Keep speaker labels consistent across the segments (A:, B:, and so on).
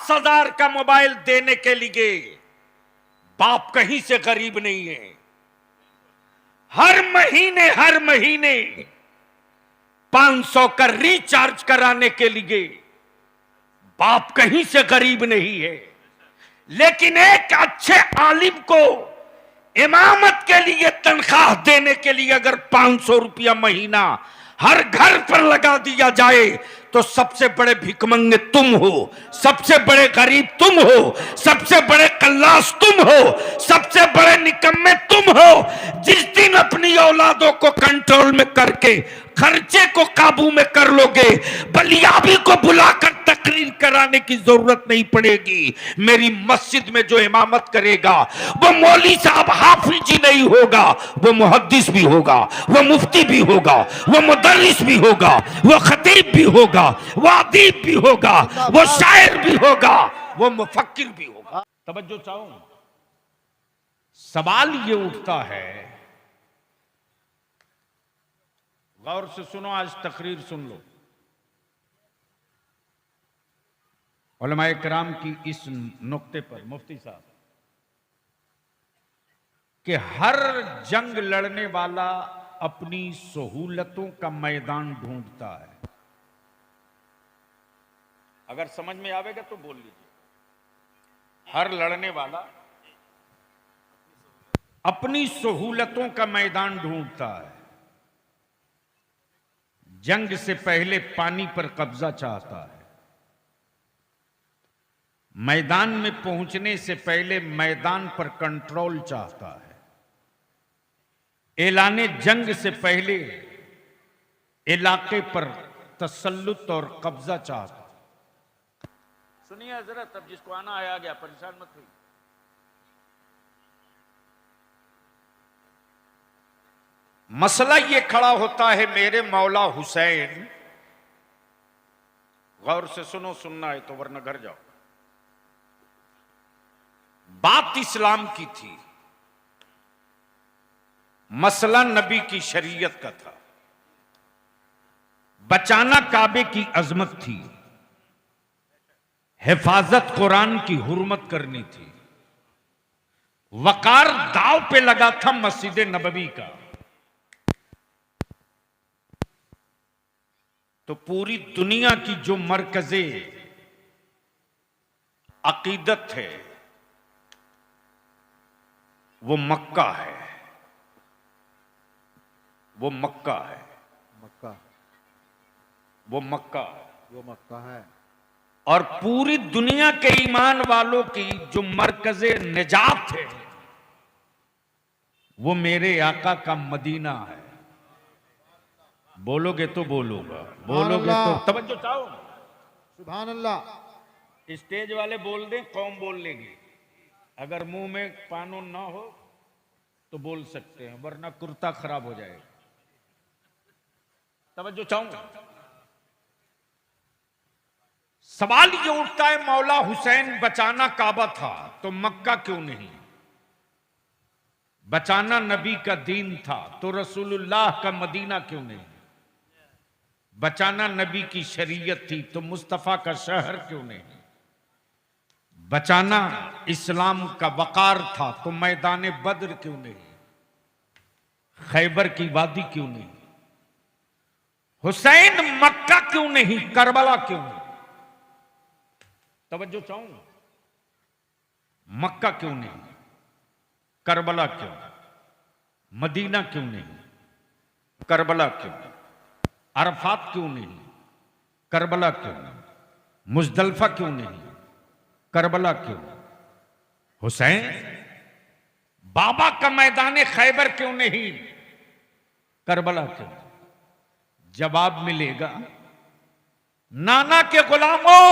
A: 50,000 का मोबाइल देने के लिए बाप कहीं से गरीब नहीं है। हर महीने 500 का रिचार्ज कराने के लिए बाप कहीं से गरीब नहीं है। लेकिन एक अच्छे आलिम को इमामत के लिए तनख्वाह देने के लिए अगर 500 रुपया महीना हर घर पर लगा दिया जाए तो सबसे बड़े भिखमंगे तुम हो, सबसे बड़े गरीब तुम हो, सबसे बड़े कल्लास तुम हो, सबसे बड़े निकम्मे तुम हो। जिस दिन अपनी औलादों को कंट्रोल में करके खर्चे को काबू में कर लोगे, बलियाबी को बुलाकर तकरीर कराने की जरूरत नहीं पड़ेगी। मेरी मस्जिद में जो इमामत करेगा वो मौली साहब हाफिज ही नहीं होगा, वो मुहद्दिस भी होगा, वो मुफ्ती भी होगा, वो मुदर्रिस भी होगा, वो खतीब भी होगा, वो अदीब भी होगा, वो शायर भी होगा, वो मुफक्किर भी होगा। तवज्जो चाहूं, सवाल ये उठता है, गौर से सुनो, आज तकरीर सुन लो। उलमाए किराम की इस नुक्ते पर मुफ्ती साहब कि हर जंग लड़ने वाला अपनी सहूलतों का मैदान ढूंढता है। अगर समझ में आवेगा तो बोल लीजिए। हर लड़ने वाला अपनी सहूलतों का मैदान ढूंढता है। जंग से पहले पानी पर कब्जा चाहता है। मैदान में पहुंचने से पहले मैदान पर कंट्रोल चाहता है। ऐलाने जंग से पहले इलाके पर तसल्लुत और कब्जा चाहता है। सुनिए जरा, तब जिसको आना आया गया, परेशान मत हुई। मसला ये खड़ा होता है, मेरे मौला हुसैन, गौर से सुनो, सुनना है तो वरना घर जाओ। बात इस्लाम की थी, मसला नबी की शरीयत का था। बचाना काबे की अजमत थी, हिफाजत कुरान की हुर्मत करनी थी। वकार दाव पे लगा था मस्जिद नबवी का। तो पूरी दुनिया की जो मरकज़े अकीदत है वो मक्का है, वो मक्का है,
B: मक्का,
A: वो मक्का,
B: वो मक्का है।
A: और पूरी दुनिया के ईमान वालों की जो मरकज़े निजात है वो मेरे आका का मदीना है। बोलोगे तो बोलूंगा, बोलोगे तो तवज्जो चाहो।
B: सुभान अल्लाह।
A: स्टेज वाले बोल दें, कौम बोल लेगी। अगर मुंह में कानून ना हो तो बोल सकते हैं, वरना कुर्ता खराब हो जाएगा। तवज्जो चाहूंगा। सवाल ये उठता है, मौला हुसैन बचाना काबा था तो मक्का क्यों नहीं? बचाना नबी का दीन था तो रसूलुल्लाह का मदीना क्यों नहीं? बचाना नबी की शरीयत थी तो मुस्तफा का शहर क्यों नहीं? बचाना इस्लाम का वकार था तो मैदान बद्र क्यों नहीं? खैबर की वादी क्यों नहीं? हुसैन मक्का क्यों नहीं? करबला क्यों नहीं? तवज्जो चाहूं, मक्का क्यों नहीं? करबला क्यों? मदीना क्यों नहीं? करबला क्यों? अरफात क्यों नहीं? करबला क्यों? मुजदलफा क्यों नहीं? करबला क्यों? हुसैन बाबा का मैदान खैबर क्यों नहीं? करबला क्यों? जवाब मिलेगा, नाना के गुलामों,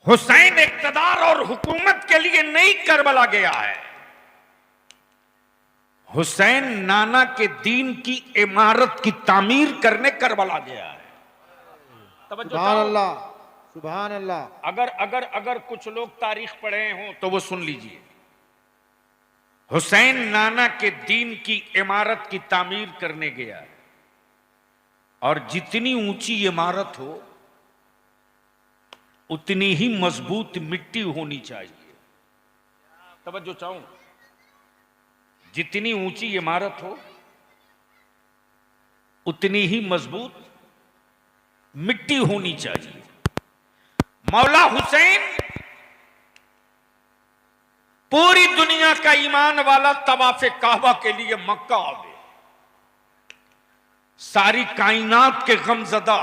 A: हुसैन इक्तदार और हुकूमत के लिए नहीं करबला गया है। हुसैन नाना के दीन की इमारत की तामीर करने करबला गया है।
B: सुभान अल्लाह, सुभान अल्लाह।
A: अगर अगर अगर कुछ लोग तारीख पढ़े हों तो वो सुन लीजिए। हुसैन नाना के दीन की इमारत की तामीर करने गया है, और जितनी ऊंची इमारत हो उतनी ही मजबूत मिट्टी होनी चाहिए। तवज्जो चाहूं, जितनी ऊंची इमारत हो उतनी ही मजबूत मिट्टी होनी चाहिए। मौला हुसैन पूरी दुनिया का ईमान वाला तवाफ़े काबा के लिए मक्का आवे, सारी कायनात के गमजदा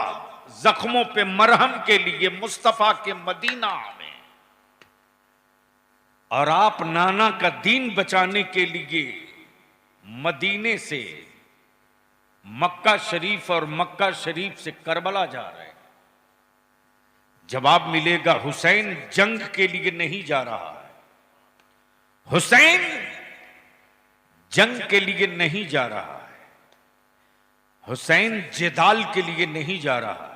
A: जख्मों पे मरहम के लिए मुस्तफा के मदीना में, और आप नाना का दीन बचाने के लिए मदीने से मक्का शरीफ और मक्का शरीफ से करबला जा रहे हैं। जवाब मिलेगा, हुसैन जंग के लिए नहीं जा रहा है, हुसैन जंग के लिए नहीं जा रहा है, हुसैन जिदाल के लिए नहीं जा रहा है,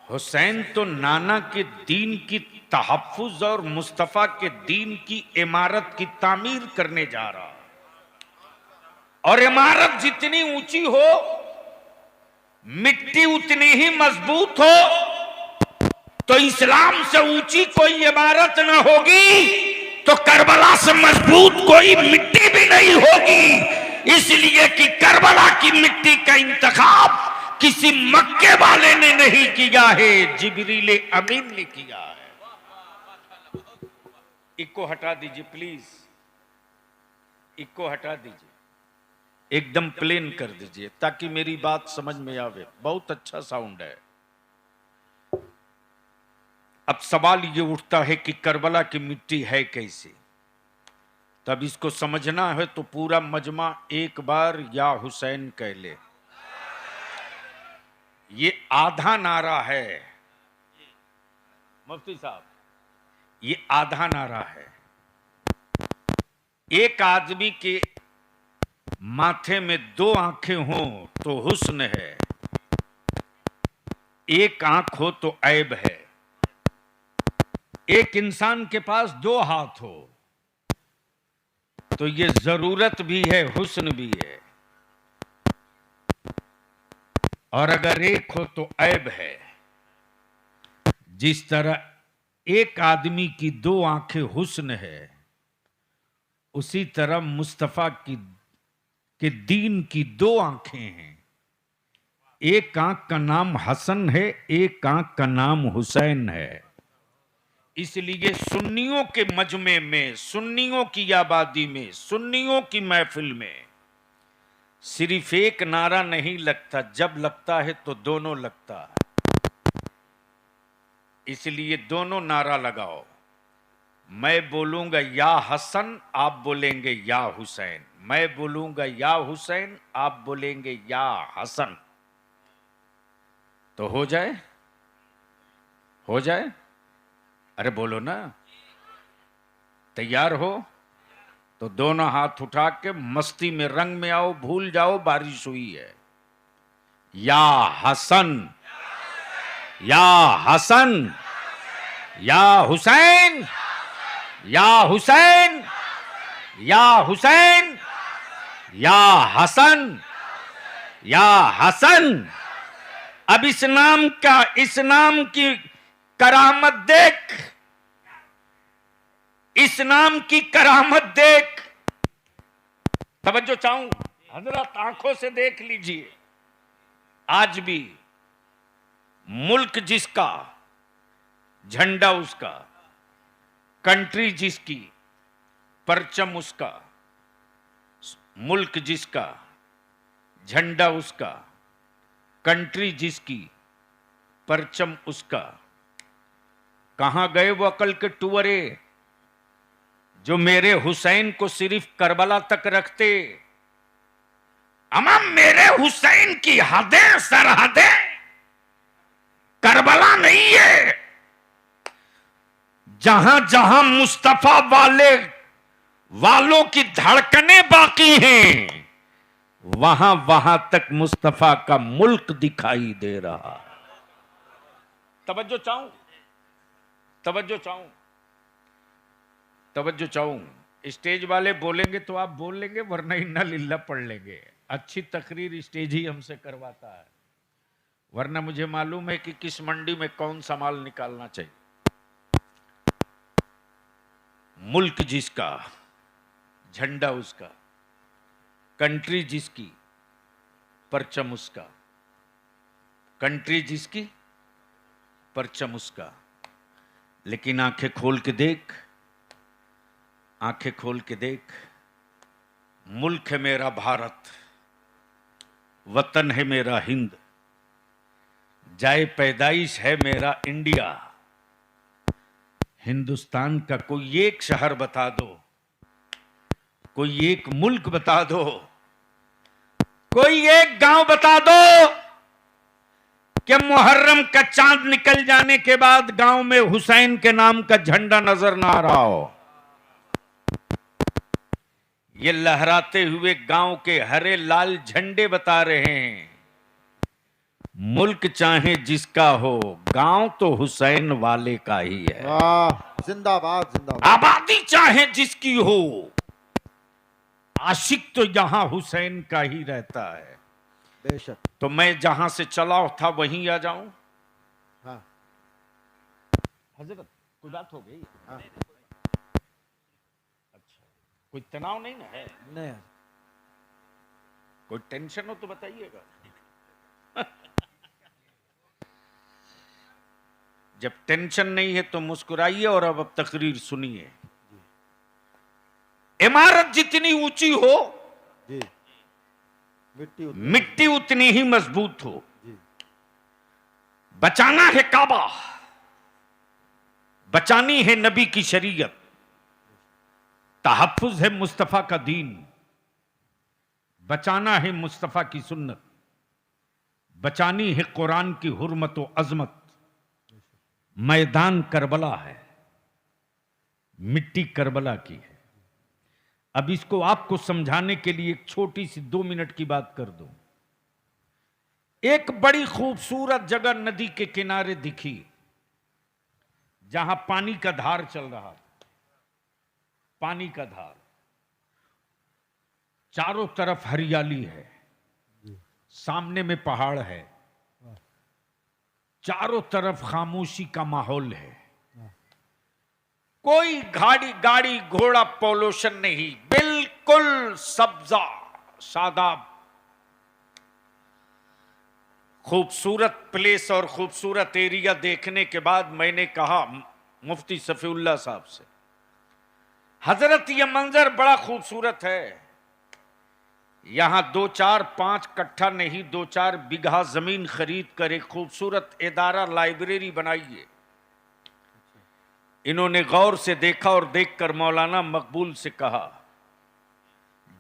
A: हुसैन तो नाना के दीन की तहफ्फुज और मुस्तफा के दीन की इमारत की तामीर करने जा रहा है। और इमारत जितनी ऊंची हो, मिट्टी उतनी ही मजबूत हो, तो इस्लाम से ऊंची कोई इमारत न होगी तो करबला से मजबूत कोई मिट्टी भी नहीं होगी। इसलिए कि करबला की मिट्टी का इंतखाब किसी मक्के वाले ने नहीं किया है, जिब्रील अमीन ने किया है। इको हटा दीजिए प्लीज, इको हटा दीजिए, एकदम प्लेन कर दीजिए ताकि मेरी बात समझ में आवे। बहुत अच्छा साउंड है। अब सवाल ये उठता है कि करबला की मिट्टी है कैसी? तब इसको समझना है तो पूरा मजमा एक बार या हुसैन कह ले। ये आधा नारा है मुफ्ती साहब, ये आधा नारा है। एक आदमी के माथे में दो आंखें हों तो हुस्न है, एक आंख हो तो ऐब है। एक इंसान के पास दो हाथ हो तो ये जरूरत भी है, हुस्न भी है, और अगर एक हो तो ऐब है। जिस तरह एक आदमी की दो आंखें हुस्न है, उसी तरह मुस्तफा के दीन की दो आंखें हैं। एक आंख का नाम हसन है, एक आंख का नाम हुसैन है। इसलिए सुन्नियों के मजमे में, सुन्नियों की आबादी में, सुन्नियों की महफिल में सिर्फ एक नारा नहीं लगता, जब लगता है तो दोनों लगता है। इसलिए दोनों नारा लगाओ। मैं बोलूंगा या हसन, आप बोलेंगे या हुसैन। मैं बोलूंगा या हुसैन, आप बोलेंगे या हसन। तो हो जाए, हो जाए। अरे बोलो ना, तैयार हो तो दोनों हाथ उठा के मस्ती में, रंग में आओ, भूल जाओ बारिश हुई है। या हसन, या हसन, या हुसैन, या हुसैन, या हुसैन, या हसन, या हसन। अब इस नाम की करामत देख, इस नाम की करामत देख। तवज्जो चाहूं हजरत, आंखों से देख लीजिए। आज भी मुल्क जिसका, झंडा उसका, कंट्री जिसकी, परचम उसका, मुल्क जिसका, झंडा उसका, कंट्री जिसकी, परचम उसका। कहां गए वो अकल के टुअरे जो मेरे हुसैन को सिर्फ करबला तक रखते? अमा मेरे हुसैन की हदें, सरहदें करबला नहीं है। जहां जहां मुस्तफा वालों की धड़कनें बाकी हैं, वहां वहां तक मुस्तफा का मुल्क दिखाई दे रहा है। तवज्जो चाहूं, तवज्जो चाहूं, तवज्जो चाहूं। स्टेज वाले बोलेंगे तो आप बोल लेंगे, वरना इन्ना लिल्ला पढ़ लेंगे। अच्छी तकरीर स्टेज ही हमसे करवाता है। वरना मुझे मालूम है कि किस मंडी में कौन सा माल निकालना चाहिए। मुल्क जिसका, झंडा उसका, कंट्री जिसकी, परचम उसका। कंट्री जिसकी, परचम उसका। लेकिन आंखें खोल के देख, आंखें खोल के देख, मुल्क है मेरा भारत, वतन है मेरा हिंद, जाए पैदाइश है मेरा इंडिया। हिंदुस्तान का कोई एक शहर बता दो, कोई एक मुल्क बता दो, कोई एक गांव बता दो कि मुहर्रम का चांद निकल जाने के बाद गांव में हुसैन के नाम का झंडा नजर ना आ रहा हो। ये लहराते हुए गांव के हरे लाल झंडे बता रहे हैं, मुल्क चाहे जिसका हो, गांव तो हुसैन वाले का ही है।
B: जिंदाबाद जिंदाबाद।
A: आबादी चाहे जिसकी हो, आशिक तो यहां हुसैन का ही रहता है।
B: बेशक।
A: तो मैं जहां से चला था वहीं आ जाऊं?
B: हाँ।
A: हजरत कोई बात हो गई?
B: हाँ।
A: अच्छा, कोई तनाव नहीं ना है?
B: नहीं।
A: कोई टेंशन हो तो बताइएगा। जब टेंशन नहीं है तो मुस्कुराइए और अब तकरीर सुनिए। इमारत जितनी ऊंची हो,
B: जी,
A: मिट्टी उतनी ही मजबूत हो।
B: जी।
A: बचाना है काबा, बचानी है नबी की शरीयत, तहफ्फुज है मुस्तफा का दीन, बचाना है मुस्तफा की सुन्नत, बचानी है कुरान की हुर्मत व अजमत। मैदान करबला है, मिट्टी करबला की है। अब इसको आपको समझाने के लिए एक छोटी सी 2 मिनट की बात कर दूं। एक बड़ी खूबसूरत जगह नदी के किनारे दिखी, जहां पानी का धार चल रहा था। पानी का धार, चारों तरफ हरियाली है, सामने में पहाड़ है, चारों तरफ खामोशी का माहौल है, कोई गाड़ी घोड़ा पॉल्यूशन नहीं, बिल्कुल सब्जा शादाब। खूबसूरत प्लेस और खूबसूरत एरिया देखने के बाद मैंने कहा मुफ्ती सफीउल्लाह साहब से, हजरत ये मंजर बड़ा खूबसूरत है, यहां 2, 4, 5 कट्ठा नहीं 2, 4 बीघा जमीन खरीद कर एक खूबसूरत इदारा लाइब्रेरी बनाइए। इन्होंने गौर से देखा और देखकर मौलाना मकबूल से कहा,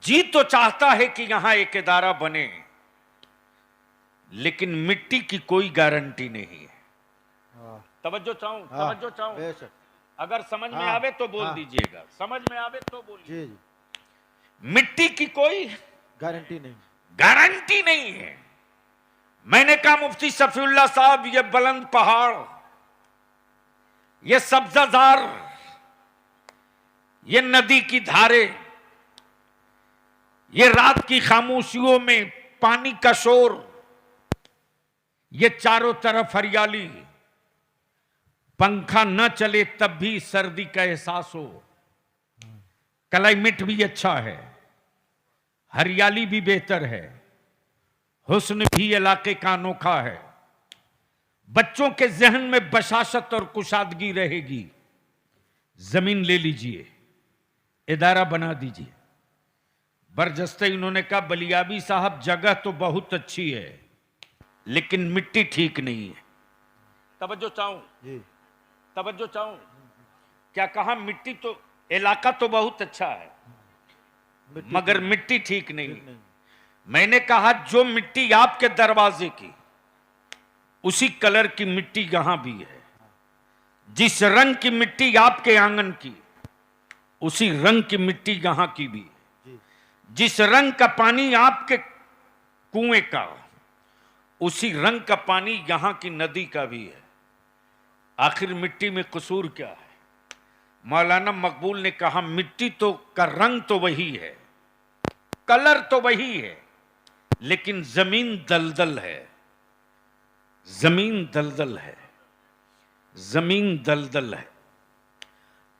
A: जी तो चाहता है कि यहां एक इदारा बने, लेकिन मिट्टी की कोई गारंटी नहीं है। तवज्जो चाहूं, अगर समझ में आवे तो बोल दीजिएगा, समझ में आवे तो बोलिए। मिट्टी की कोई गारंटी नहीं है। मैंने कहा मुफ्ती सफीउल्लाह साहब, ये बुलंद पहाड़, ये सब्जाजार, ये नदी की धारें, ये रात की खामोशियों में पानी का शोर, ये चारों तरफ हरियाली, पंखा न चले तब भी सर्दी का एहसास हो, क्लाइमेट भी अच्छा है, हरियाली भी बेहतर है, हुस्न भी इलाके का अनोखा है, बच्चों के जहन में बशाशत और कुशादगी रहेगी। जमीन ले लीजिए, इदारा बना दीजिए। बरजस्ते इन्होंने कहा, बलियाबी साहब जगह तो बहुत अच्छी है, लेकिन मिट्टी ठीक नहीं है। तवज्जो चाहूं, क्या कहा? मिट्टी तो, इलाका तो बहुत अच्छा है, मगर मिट्टी ठीक नहीं। मैंने कहा, जो मिट्टी आपके दरवाजे की, उसी कलर की मिट्टी यहां भी है। जिस रंग की मिट्टी आपके आंगन की, उसी रंग की मिट्टी यहां की भी है। जिस रंग का पानी आपके कुएं का, उसी रंग का पानी यहां की नदी का भी है। आखिर मिट्टी में कसूर क्या है? मौलाना मकबूल ने कहा, मिट्टी तो का रंग तो वही है, कलर तो वही है, लेकिन जमीन दलदल है। जमीन दलदल है, जमीन दलदल है।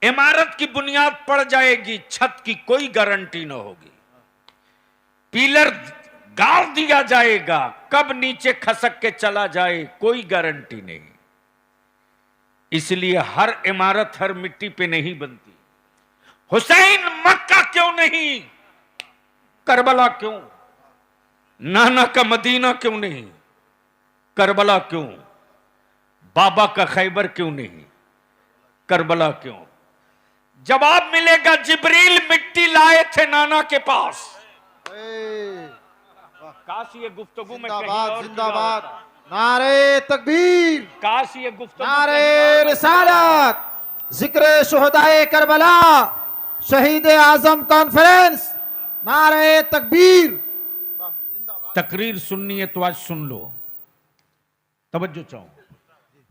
A: इमारत की बुनियाद पड़ जाएगी, छत की कोई गारंटी न होगी। पिलर गाड़ दिया जाएगा, कब नीचे खसक के चला जाए कोई गारंटी नहीं। इसलिए हर इमारत हर मिट्टी पे नहीं बनती। हुसैन मक्का क्यों नहीं, करबला क्यों? नाना का मदीना क्यों नहीं, करबला क्यों? बाबा का खैबर क्यों नहीं, करबला क्यों? जवाब मिलेगा, जिब्रील मिट्टी लाए थे नाना के पास। काश ये गुफ्तगू में कहीं
B: जिंदाबाद
A: और
B: जिंदाबाद।
A: किया होता।
B: नारे तकबीर,
A: काश ये गुफ्तगू
B: नारे रिसालत, जिक्र शुहदाए करबला, शहीद आजम कॉन्फ्रेंस, नारे तकबीर।
A: तकरीर सुननी है तो आज सुन लो, तवज्जो चाहूं।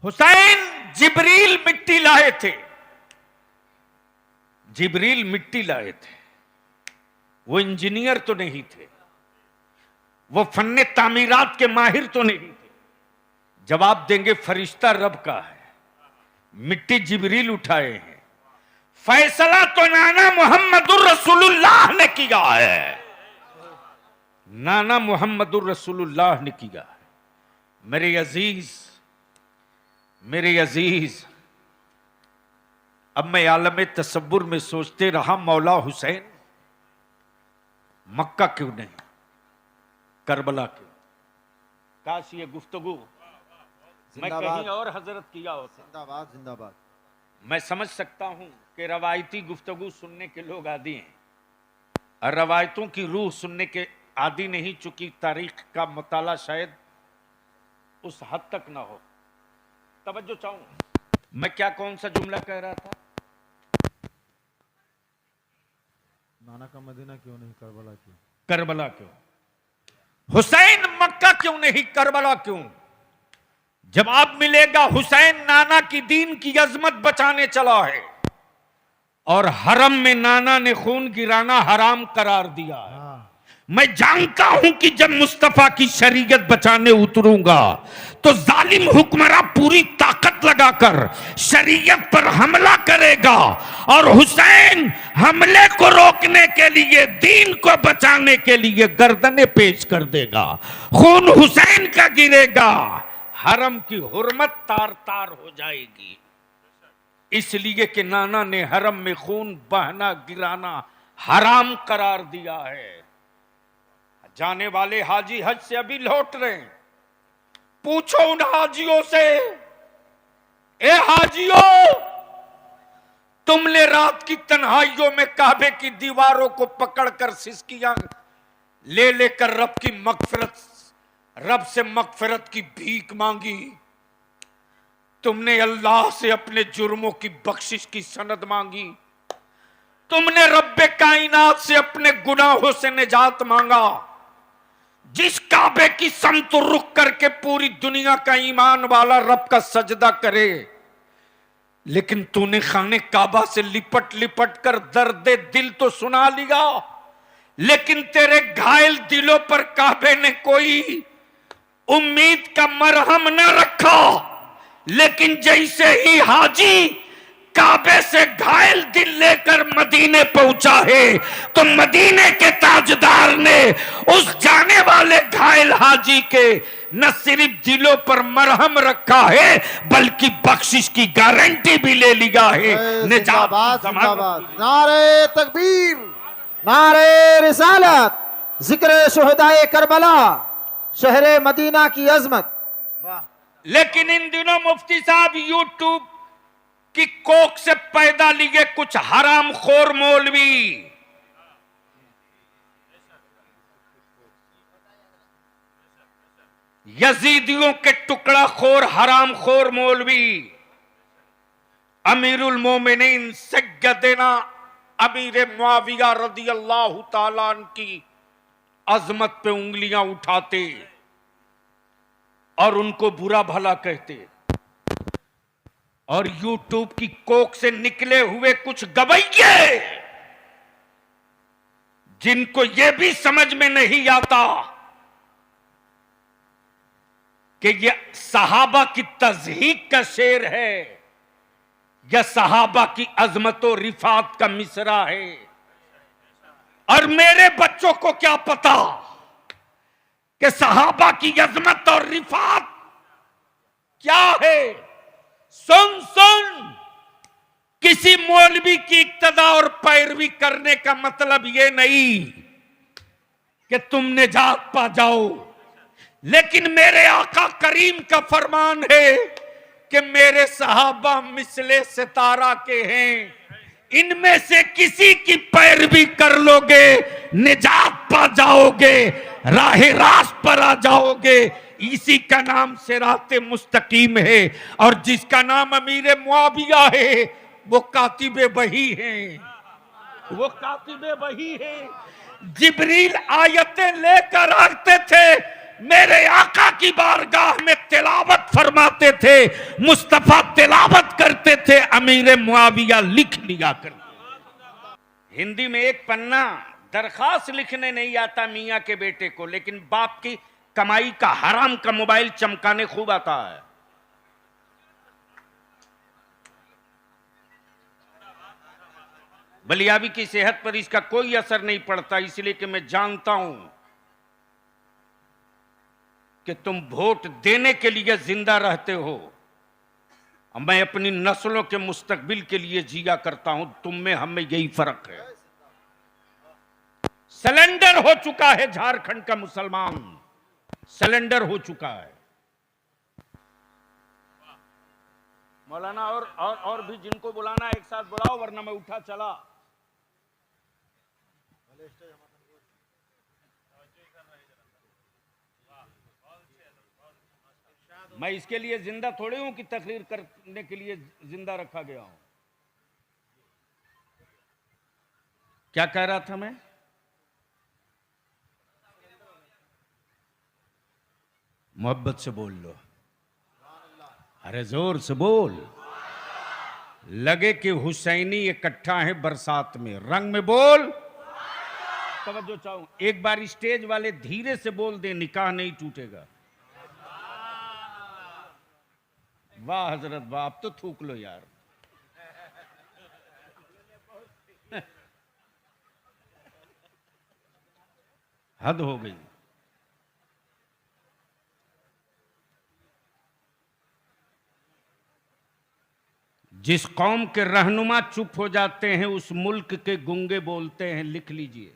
A: हुसैन जिब्रील मिट्टी लाए थे, जिब्रील मिट्टी लाए थे। वो इंजीनियर तो नहीं थे, वो फन्ने तामीरात के माहिर तो नहीं थे। जवाब देंगे फरिश्ता रब का है, मिट्टी जिब्रील उठाए हैं। फैसला तो नाना मुहम्मदुर रसूलुल्लाह ने किया है, नाना मुहम्मदुर रसूलुल्लाह ने किया है। मेरे अजीज, मेरे अजीज, अब मैं आलम तसव्वुर में सोचते रहा, मौला हुसैन मक्का क्यों नहीं, करबला क्यों? काश ये गुफ्तगू मैं कहीं और हजरत किया होता।
B: जिंदाबाद जिंदाबाद।
A: मैं समझ सकता हूं कि रवायती गुफ्तगू सुनने के लोग आदी हैं और रवायतों की रूह सुनने के आदी नहीं, चूंकि तारीख का मुताला शायद उस हद तक ना हो। तवज्जो चाहूं, मैं क्या कौन सा जुमला कह रहा था?
B: नाना का मदीना क्यों नहीं, करबला क्यों?
A: करबला क्यों? हुसैन मक्का क्यों नहीं, करबला क्यों? जवाब मिलेगा, हुसैन नाना की दीन की अजमत बचाने चला है और हरम में नाना ने खून गिराना हराम करार दिया है। मैं जानता हूं कि जब मुस्तफा की शरीयत बचाने उतरूंगा तो जालिम हुक्मरान पूरी ताकत लगाकर शरीयत पर हमला करेगा और हुसैन हमले को रोकने के लिए, दीन को बचाने के लिए गर्दनें पेश कर देगा। खून हुसैन का गिरेगा, हरम की हुर्मत तार तार हो जाएगी। इसलिए कि नाना ने हरम में खून बहना गिराना हराम करार दिया है। जाने वाले हाजी हज से अभी लौट रहे हैं, पूछो उन हाजियों से, ए हाजियों, तुमने रात की तन्हाइयों में काबे की दीवारों को पकड़कर सिसकियां ले लेकर रब से मगफिरत की भीख मांगी। तुमने अल्लाह से अपने जुर्मों की बख्शिश की सनद मांगी। तुमने रब्बे कायनात से अपने गुनाहों से निजात मांगा। जिस काबे की समत रुख करके पूरी दुनिया का ईमान वाला रब का सजदा करे, लेकिन तूने खाने काबा से लिपट लिपट कर दर्द दिल तो सुना लिया, लेकिन तेरे घायल दिलों पर काबे ने कोई उम्मीद का मरहम न रखा। लेकिन जैसे ही हाजी काबे से घायल दिल लेकर मदीने पहुंचा है, तो मदीने के ताजदार ने उस जाने वाले घायल हाजी के न सिर्फ दिलों पर मरहम रखा है, बल्कि बख्शिश की गारंटी भी ले लिया है।
B: जिंदाबाद जिंदाबाद। नारे तकबीर, नारे रिसालत, जिक्र शुहदाए करबला, शहरे मदीना की अजमत।
A: लेकिन इन दिनों मुफ्ती साहब यूट्यूब की कोख से पैदा लिए कुछ हराम खोर मौलवी यजीदियों के टुकड़ा खोर हराम खोर मौलवी अमीरुल मोमिनीन सैयदना अमीर मुआविया रदी अल्लाह तआला की अजमत पे उंगलियां उठाते और उनको बुरा भला कहते, और यूट्यूब की कोख से निकले हुए कुछ गवैये जिनको यह भी समझ में नहीं आता कि ये सहाबा की तज़हीक का शेर है या सहाबा की अजमत और रिफात का मिसरा है। और मेरे बच्चों को क्या पता कि सहाबा की अजमत और रिफात क्या है। सुन सुन, किसी मौलवी की इक्तदा और पैरवी करने का मतलब यह नहीं कि तुम निजात पा जाओ, लेकिन मेरे आका करीम का फरमान है कि मेरे सहाबा मिसले सितारा के हैं, इनमें से किसी की पैरवी कर लोगे निजात पा जाओगे, राह रास्त पर आ जाओगे। इसी का नाम सिराते मुस्तकीम है। और जिसका नाम अमीर मुआविया है वो कातिबे वही हैं, वो कातिबे वही हैं। जिब्रील आयतें लेकर आते थे, मेरे आका की बारगाह में तिलावत फरमाते थे, मुस्तफा तिलावत करते थे, अमीर मुआविया लिख लिया करते। हिंदी में एक पन्ना दरखास्त लिखने नहीं आता मियां के बेटे को, लेकिन बाप की कमाई का हराम का मोबाइल चमकाने खूब आता है। बलियाबी की सेहत पर इसका कोई असर नहीं पड़ता, इसलिए कि मैं जानता हूं कि तुम वोट देने के लिए जिंदा रहते हो। मैं अपनी नस्लों के मुस्तकबिल के लिए जिया करता हूं। तुम में हम में यही फर्क है। सिलेंडर हो चुका है झारखंड का मुसलमान, सिलेंडर हो चुका है। मौलाना और भी जिनको बुलाना एक साथ बुलाओ, वरना मैं उठा चला। मैं इसके लिए जिंदा थोड़ी हूं कि तकरीर करने के लिए जिंदा रखा गया हूं। क्या कह रहा था मैं? मोहब्बत से बोल लो, अरे जोर से बोल। लगे कि हुसैनी इकट्ठा है बरसात में, रंग में बोल। तवज्जो चाहूं, एक बार स्टेज वाले धीरे से बोल दे, निकाह नहीं टूटेगा। वाह हजरत वाह, अब तो थूक लो यार। हद हो गई। जिस कौम के रहनुमा चुप हो जाते हैं उस मुल्क के गूंगे बोलते हैं, लिख लीजिए।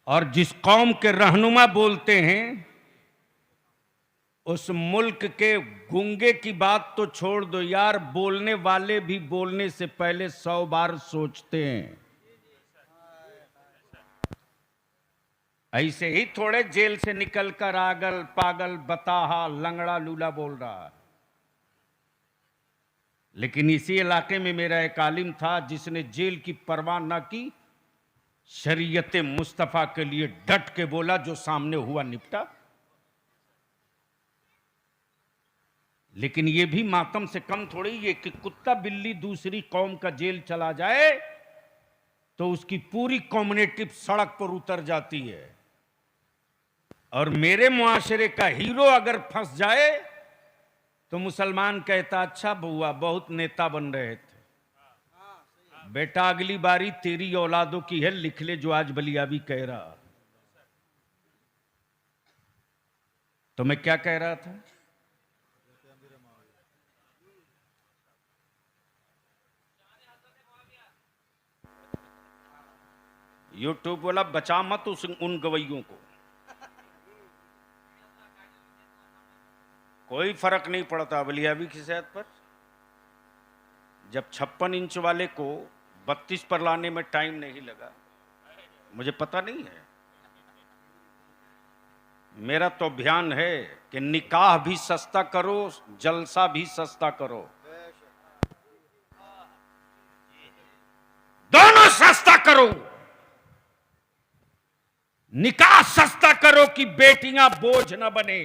A: और जिस कौम के रहनुमा बोलते हैं उस मुल्क के गूंगे की बात तो छोड़ दो यार, बोलने वाले भी बोलने से पहले 100 बार सोचते हैं। ऐसे ही थोड़े जेल से निकलकर आगल पागल बताहा लंगड़ा लूला बोल रहा है। लेकिन इसी इलाके में मेरा एक आलिम था जिसने जेल की परवाह न की, शरीयत मुस्तफा के लिए डट के बोला, जो सामने हुआ निपटा। लेकिन यह भी मातम से कम थोड़ी है कि कुत्ता बिल्ली दूसरी कौम का जेल चला जाए तो उसकी पूरी कम्युनिटी सड़क पर उतर जाती है, और मेरे मुआशरे का हीरो अगर फंस जाए तो मुसलमान कहता, अच्छा बुआ बहुत नेता बन रहे थे, बेटा अगली बारी तेरी औलादों की है, लिख ले जो आज बलियाबी कह रहा। तो मैं क्या कह रहा था? यूट्यूब वाला बचा मत उन गवैयों को, कोई फर्क नहीं पड़ता बलियाबी की सेहत पर। जब 56 इंच वाले को 32 पर लाने में टाइम नहीं लगा, मुझे पता नहीं है। मेरा तो अभियान है कि निकाह भी सस्ता करो, जलसा भी सस्ता करो, दोनों सस्ता करो। निकाह सस्ता करो कि बेटियां बोझ न बने,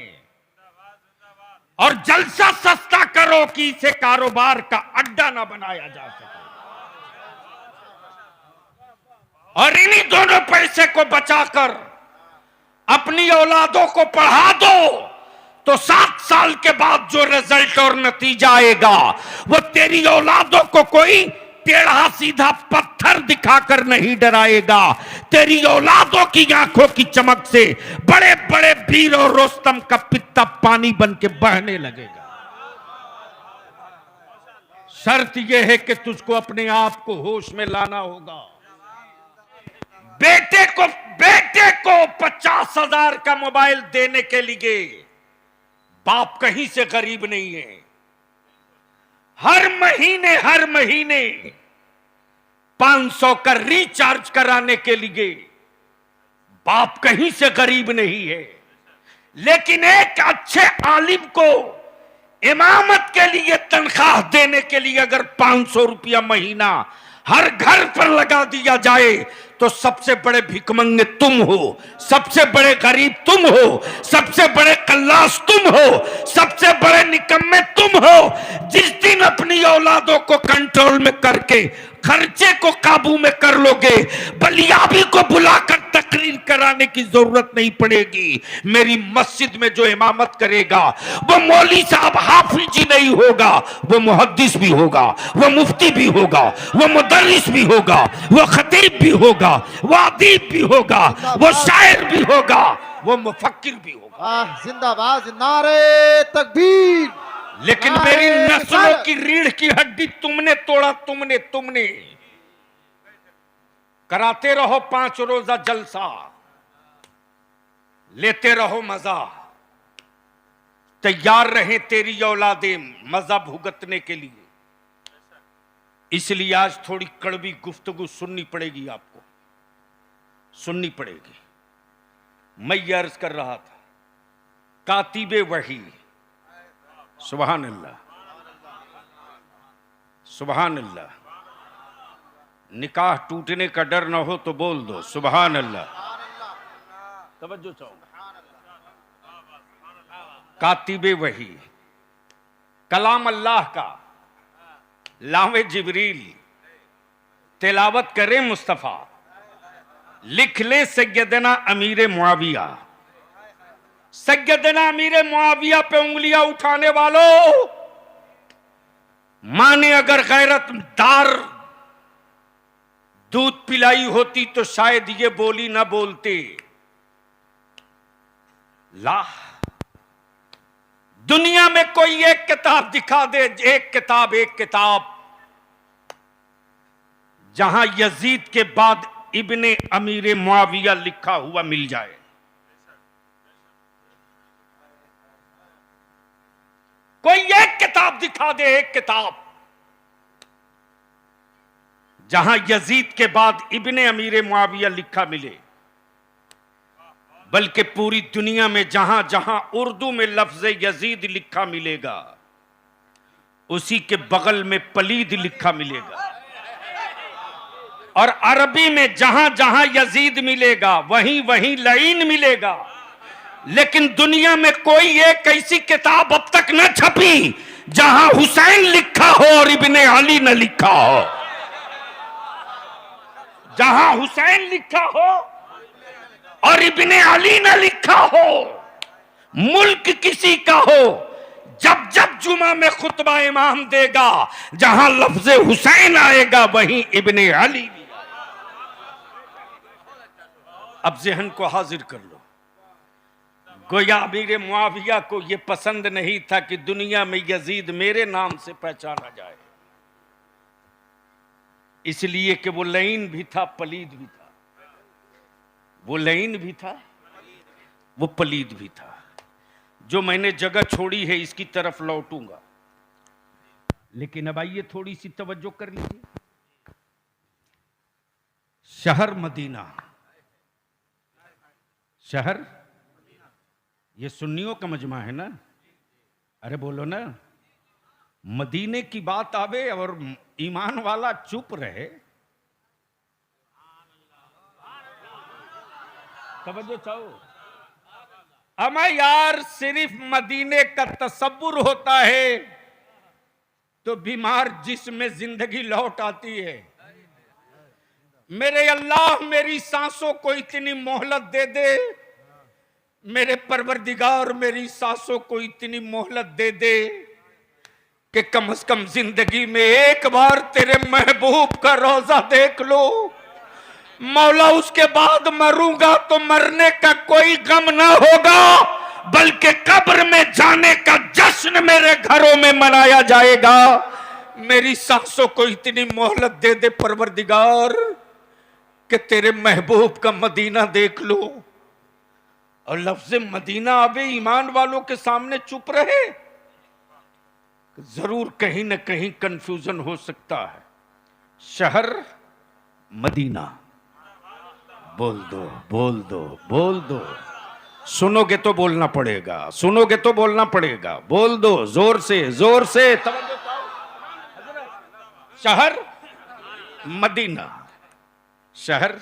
A: और जलसा सस्ता करो कि इसे कारोबार का अड्डा न बनाया जा सके। और इन्हीं दोनों पैसे को बचाकर अपनी औलादों को पढ़ा दो तो 7 साल के बाद जो रिजल्ट और नतीजा आएगा वो तेरी औलादों को कोई टेढ़ा सीधा पत्थर दिखाकर नहीं डराएगा। तेरी औलादों की आंखों की चमक से बड़े बड़े वीर और रोस्तम का पित्ता पानी बन के बहने लगेगा। शर्त यह है कि तुझको अपने आप को होश में लाना होगा। बेटे को 50,000 का मोबाइल देने के लिए बाप कहीं से गरीब नहीं है। हर महीने 500 का रिचार्ज कराने के लिए बाप कहीं से गरीब नहीं है। लेकिन एक अच्छे आलिम को इमामत के लिए तनख्वाह देने के लिए अगर 500 रुपया महीना हर घर पर लगा दिया जाए तो सबसे बड़े भिखमंगे तुम हो, सबसे बड़े गरीब तुम हो, सबसे बड़े कल्लास तुम हो, सबसे बड़े निकम्मे तुम हो। जिस दिन अपनी औलादों को कंट्रोल में करके खर्चे को काबू में कर लोगे, बलियाबी को बुलाकर तकरीर कराने की जरूरत नहीं पड़ेगी। मेरी मस्जिद में जो इमामत करेगा वो मौली साहब हाफिज ही नहीं होगा, वो मुहद्दिस भी होगा, वो मुफ्ती भी होगा, वो मुदर्रिस भी होगा, वो खतीब भी होगा, वो अदीब भी होगा, वो शायर भी होगा, वो मुफक्किर भी होगा।
C: जिंदाबाद, नारे तकबीर।
A: लेकिन मेरी नस्लों की रीढ़ की हड्डी तुमने तोड़ा, तुमने कराते रहो 5 रोजा जलसा, लेते रहो मजा, तैयार रहे तेरी औलादें मजा भुगतने के लिए। इसलिए आज थोड़ी कड़वी गुफ्तगू सुननी पड़ेगी, आपको सुननी पड़ेगी। मैं ये अर्ज कर रहा था, कातिबे वही, सुभान अल्लाह, सुभान अल्लाह। निकाह टूटने का डर ना हो तो बोल दो सुभान अल्लाह। तवज्जो चाहूंगा। कातिबे वही, कलाम अल्लाह का, लावे जिब्रील, तिलावत करे मुस्तफा, लिख ले सैयदना अमीर मुआविया। सैयदना अमीर मुआविया पे उंगलियां उठाने वालों, मां ने अगर गैरतदार दूध पिलाई होती तो शायद ये बोली ना बोलते। ला दुनिया में कोई एक किताब दिखा दे, एक किताब जहां यजीद के बाद इब्ने अमीर मुआविया लिखा हुआ मिल जाए। कोई एक किताब दिखा दे, एक किताब जहां यजीद के बाद इब्ने अमीर मुआविया लिखा मिले। बल्कि पूरी दुनिया में जहां जहां उर्दू में लफ्ज यजीद लिखा मिलेगा, उसी के बगल में पलीद लिखा मिलेगा। और अरबी में जहां जहां यजीद मिलेगा वहीं वहीं लईन मिलेगा। लेकिन दुनिया में कोई एक ऐसी किताब अब तक न छपी जहां हुसैन लिखा हो और इब्ने अली न लिखा हो। जहां हुसैन लिखा हो और इब्ने अली न लिखा हो, मुल्क किसी का हो, जब जब जुमा में खुतबा इमाम देगा जहां लफ्ज हुसैन आएगा वहीं इब्ने अली भी। अब जहन को हाजिर कर लो, गोया अमीर मुआविया को यह पसंद नहीं था कि दुनिया में यजीद मेरे नाम से पहचाना जाए, इसलिए कि वो लईन भी था, पलीद भी था। वो लईन भी था, वो पलीद भी था। जो मैंने जगह छोड़ी है इसकी तरफ लौटूंगा, लेकिन अब आइए थोड़ी सी तवज्जो कर लीजिए। शहर मदीना, शहर ये सुन्नियों का मजमा है ना, अरे बोलो ना। मदीने की बात आवे और ईमान वाला चुप रहे, तवज्जो चाहो। अमा यार सिर्फ मदीने का तसव्वुर होता है तो बीमार जिस्म में जिंदगी लौट आती है। मेरे अल्लाह मेरी सांसों को इतनी मोहलत दे दे मेरे परवरदिगार मेरी सांसों को इतनी मोहलत दे दे कि कम से कम जिंदगी में एक बार तेरे महबूब का रोजा देख लो। मौला उसके बाद मरूंगा तो मरने का कोई गम ना होगा, बल्कि कब्र में जाने का जश्न मेरे घरों में मनाया जाएगा। मेरी सांसों को इतनी मोहलत दे दे परवरदिगार कि तेरे महबूब का मदीना देख लो। और लफ्ज़ मदीना आवे ईमान वालों के सामने चुप रहे, जरूर कहीं ना कहीं कंफ्यूजन हो सकता है। शहर मदीना, बोल दो बोल दो बोल दो। सुनोगे तो बोलना पड़ेगा, सुनोगे तो बोलना पड़ेगा, बोल दो जोर से जोर से। शहर मदीना, शहर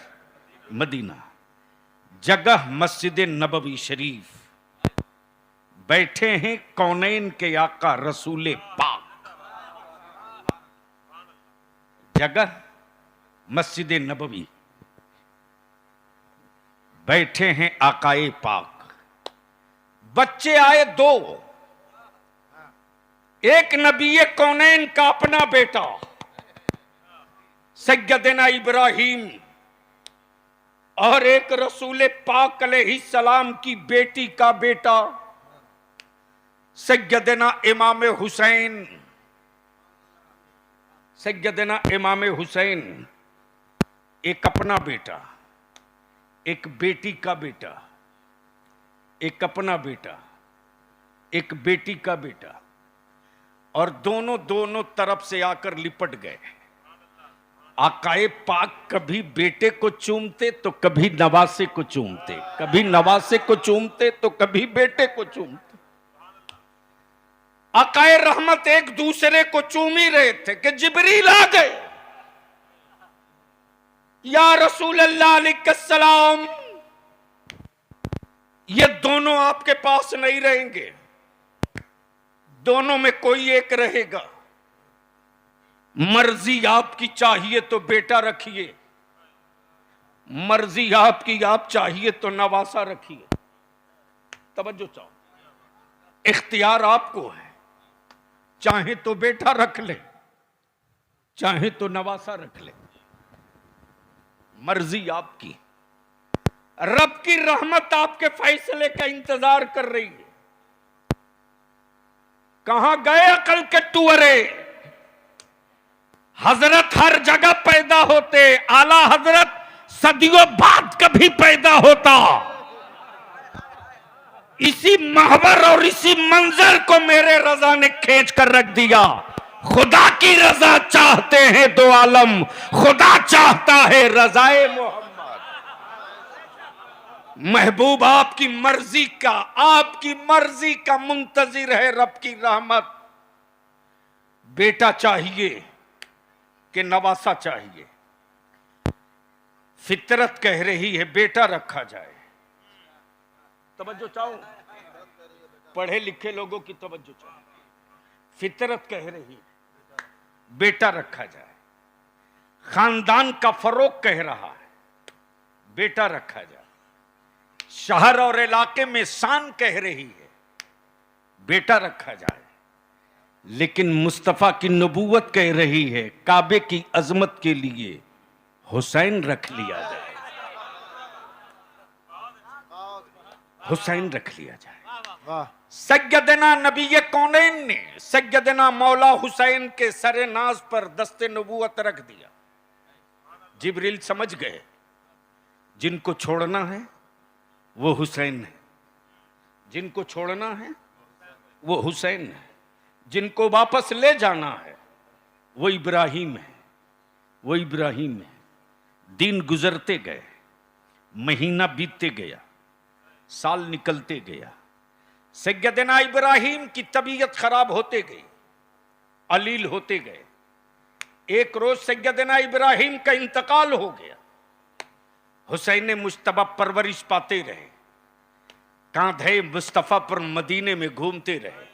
A: मदीना, जगह मस्जिद नबवी शरीफ, बैठे हैं कौनैन के आका रसूले पाक। जगह मस्जिद नबवी, बैठे हैं आकाए पाक। बच्चे आए दो, एक नबी कौनैन का अपना बेटा सैयदना इब्राहिम, और एक रसूल पाक अलैहिस्सलाम की बेटी का बेटा सैयदना इमाम हुसैन। सैयदना इमाम हुसैन, एक अपना बेटा, एक बेटी का बेटा, एक अपना बेटा, एक बेटी का बेटा, और दोनों दोनों तरफ से आकर लिपट गए। आकाए पाक कभी बेटे को चूमते तो कभी नवासे को चूमते, कभी नवासे को चूमते तो कभी बेटे को चूमते। आकाए रहमत एक दूसरे को चूम ही रहे थे कि जिब्रील आ गए। या रसूल अल्लाह अलैहिस्सलाम, ये दोनों आपके पास नहीं रहेंगे, दोनों में कोई एक रहेगा। मर्जी आपकी चाहिए तो बेटा रखिए, मर्जी आपकी आप चाहिए तो नवासा रखिए। तवज्जो चाहो, इख्तियार आपको है, चाहे तो बेटा रख ले, चाहे तो नवासा रख ले, मर्जी आपकी। रब की रहमत आपके फैसले का इंतजार कर रही है। कहां गए अकल के टुअरे? हजरत हर जगह पैदा होते, आला हजरत सदियों बाद कभी पैदा होता। इसी महवर और इसी मंजर को मेरे रजा ने खींच कर रख दिया। खुदा की रजा चाहते हैं दो आलम, खुदा चाहता है रजाए मोहम्मद। महबूब आपकी मर्जी का मुंतजिर है रब की रहमत। बेटा चाहिए कि नवासा चाहिए? फितरत कह रही है बेटा रखा जाए। तवज्जो चाहो, पढ़े लिखे लोगों की तवज्जो चाहो। फितरत कह रही है बेटा रखा जाए। खानदान का फरोग कह रहा है बेटा रखा जाए। शहर और इलाके में शान कह रही है बेटा रखा जाए। लेकिन मुस्तफा की नबूवत कह रही है काबे की अजमत के लिए हुसैन रख लिया जाए, हुसैन रख लिया जाए। सैयदना नबी कौनैन ने सैयदना मौला हुसैन के सरे नाज पर दस्ते नबूवत रख दिया। जिब्रील समझ गए जिनको छोड़ना है वो हुसैन है, जिनको छोड़ना है वो हुसैन है, जिनको वापस ले जाना है वो इब्राहिम है, वो इब्राहिम है। दिन गुजरते गए, महीना बीतते गया, साल निकलते गया। सैयदना इब्राहिम की तबीयत खराब होते गई, अलील होते गए। एक रोज सैयदना इब्राहिम का इंतकाल हो गया। हुसैन मुश्तबा परवरिश पाते रहे, कांधे मुस्तफा पर मदीने में घूमते रहे,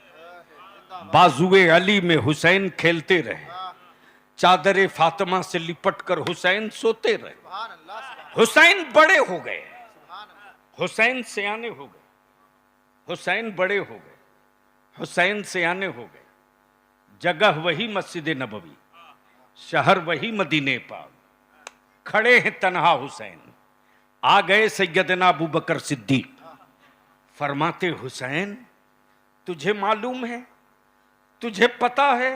A: बाजुए अली में हुसैन खेलते रहे, चादर फातिमा से लिपटकर हुसैन सोते रहे। हुसैन बड़े हो गए, हुसैन सियाने हो गए। हुसैन बड़े हो गए, हुसैन सियाने हो गए, जगह वही मस्जिद नबवी, शहर वही मदीने पाक, खड़े हैं तन्हा हुसैन। आ गए सैयदना अबू बकर सिद्दीक, फरमाते हुसैन तुझे मालूम है, तुझे पता है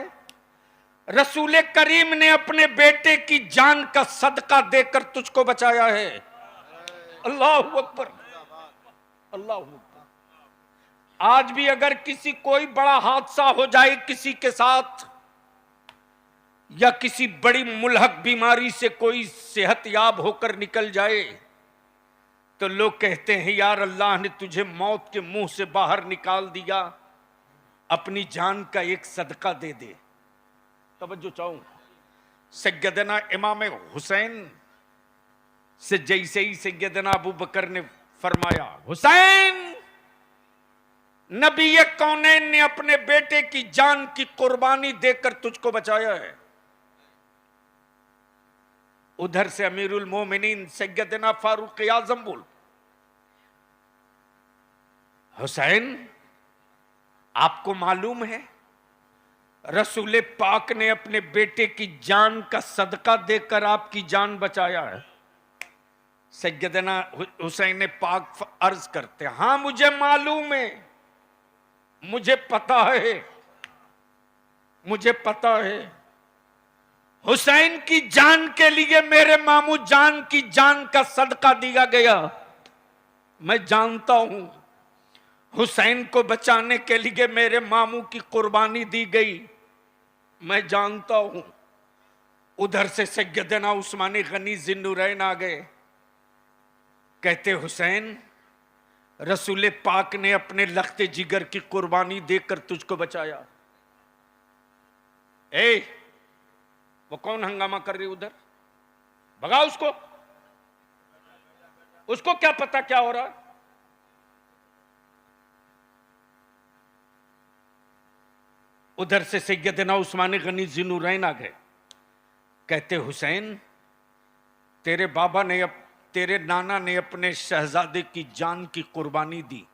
A: रसूल करीम ने अपने बेटे की जान का सदका देकर तुझको बचाया है। अल्लाह अकबर, अल्लाह अकबर। आज भी अगर किसी कोई बड़ा हादसा हो जाए किसी के साथ, या किसी बड़ी मुल्हक बीमारी से कोई सेहतयाब होकर निकल जाए, तो लोग कहते हैं यार अल्लाह ने तुझे मौत के मुंह से बाहर निकाल दिया, अपनी जान का एक सदका दे दे। तवज्जो चाहूं, सैयदना इमाम हुसैन से जैसे ही सैयदना अबू बकर ने फरमाया हुसैन, नबी कौनैन ने अपने बेटे की जान की कुर्बानी देकर तुझको बचाया है। उधर से अमीरुल मोमिनीन सैयदना फारूक आजम बोल, हुसैन आपको मालूम है रसूल पाक ने अपने बेटे की जान का सदका देकर आपकी जान बचाया है। सैयदना हुसैन पाक अर्ज करते, हां मुझे मालूम है, मुझे पता है, मुझे पता है। हुसैन की जान के लिए मेरे मामू जान की जान का सदका दिया गया। मैं जानता हूं हुसैन को बचाने के लिए मेरे मामू की कुर्बानी दी गई, मैं जानता हूं। उधर से सैयदना उस्मान गनी जिन्नुरैन आ गए, कहते हुसैन रसूल पाक ने अपने लख्ते जिगर की कुर्बानी देकर तुझको बचाया। वो कौन हंगामा कर रही उधर, भगा उसको, उसको क्या पता क्या हो रहा है। उधर से सैयदना उस्मान गनी जिन्नुरैन आ गए, कहते हुसैन तेरे बाबा ने तेरे नाना ने अपने शहजादे की जान की कुर्बानी दी,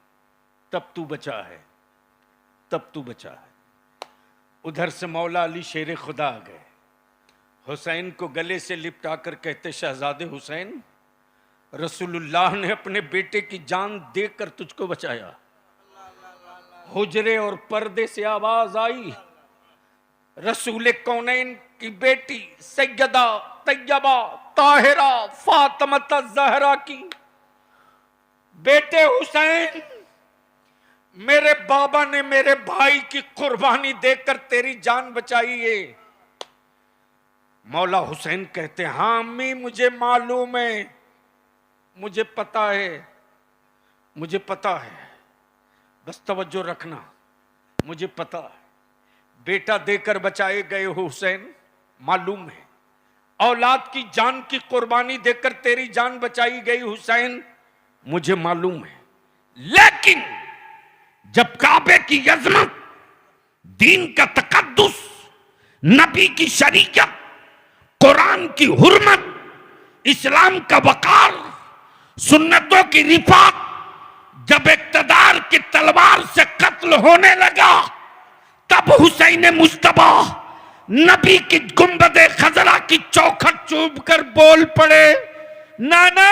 A: तब तू बचा है, तब तू बचा है। उधर से मौला अली शेर खुदा आ गए, हुसैन को गले से लिपटाकर कहते शहजादे हुसैन, रसूलुल्लाह ने अपने बेटे की जान देकर तुझको बचाया। हुजरे और पर्दे से आवाज आई, रसूल कौनैन की बेटी सैयदा तैयबा ताहिरा फातिमा ज़हरा की, बेटे हुसैन मेरे बाबा ने मेरे भाई की कुर्बानी देकर तेरी जान बचाई है। मौला हुसैन कहते हां अम्मी मुझे मालूम है, मुझे पता है, मुझे पता है, बस तवज्जो रखना, मुझे पता है बेटा देकर बचाए गए हो हुसैन, मालूम है औलाद की जान की कुर्बानी देकर तेरी जान बचाई गई हुसैन, मुझे मालूम है। लेकिन जब काबे की अजमत, दीन का तकद्दुस, नबी की शरीयत, कुरान की हुर्मत, इस्लाम का वकार, सुन्नतों की रिफात जब इक्तदार की तलवार से कत्ल होने लगा, तब हुसैन मुस्तफा नबी की गुंबदे खजरा की चौखट चूम कर बोल पड़े, नाना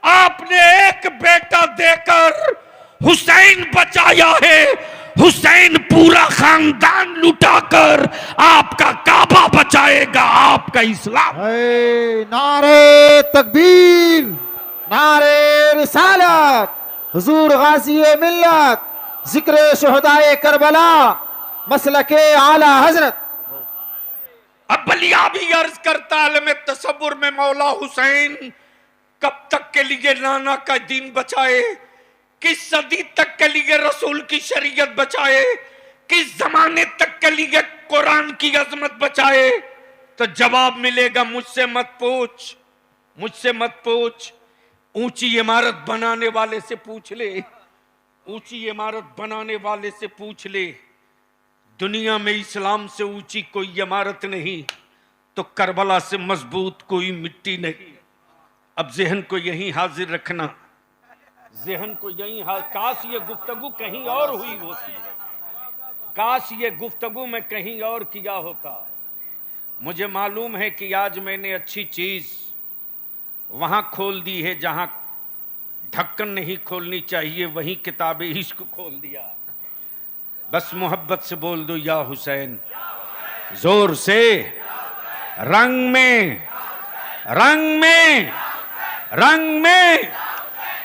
A: आपने एक बेटा देकर हुसैन बचाया है, हुसैन पूरा खानदान लुटाकर आपका काबा बचाएगा, आपका इस्लाम।
C: नारे तकबीर, नारे रिसालत, हुजूर गाज़ी मिल्लत, जिक्र शुहदाए करबला, मसलके आला हजरत।
A: अब बलिया भी अर्ज करता आलम तसव्वुर में मौला हुसैन कब तक के लिए नाना का दीन बचाए, किस सदी तक के लिए रसूल की शरीयत बचाए, किस जमाने तक के लिए कुरान की अजमत बचाए, तो जवाब मिलेगा मुझसे मत पूछ, मुझसे मत पूछ, ऊंची इमारत बनाने वाले से पूछ ले, ऊंची इमारत बनाने वाले से पूछ ले। दुनिया में इस्लाम से ऊंची कोई इमारत नहीं, तो करबला से मजबूत कोई मिट्टी नहीं। अब जहन को यहीं हाजिर रखना, जहन को यही हाल, काश ये गुफ्तगू कहीं और हुई होती, काश ये गुफ्तगू में कहीं और किया होता। मुझे मालूम है कि आज मैंने अच्छी चीज वहां खोल दी है जहां ढक्कन नहीं खोलनी चाहिए, वहीं किताबे इश्क खोल दिया। बस मोहब्बत से बोल दो या हुसैन, जोर से, रंग में, रंग में, रंग में।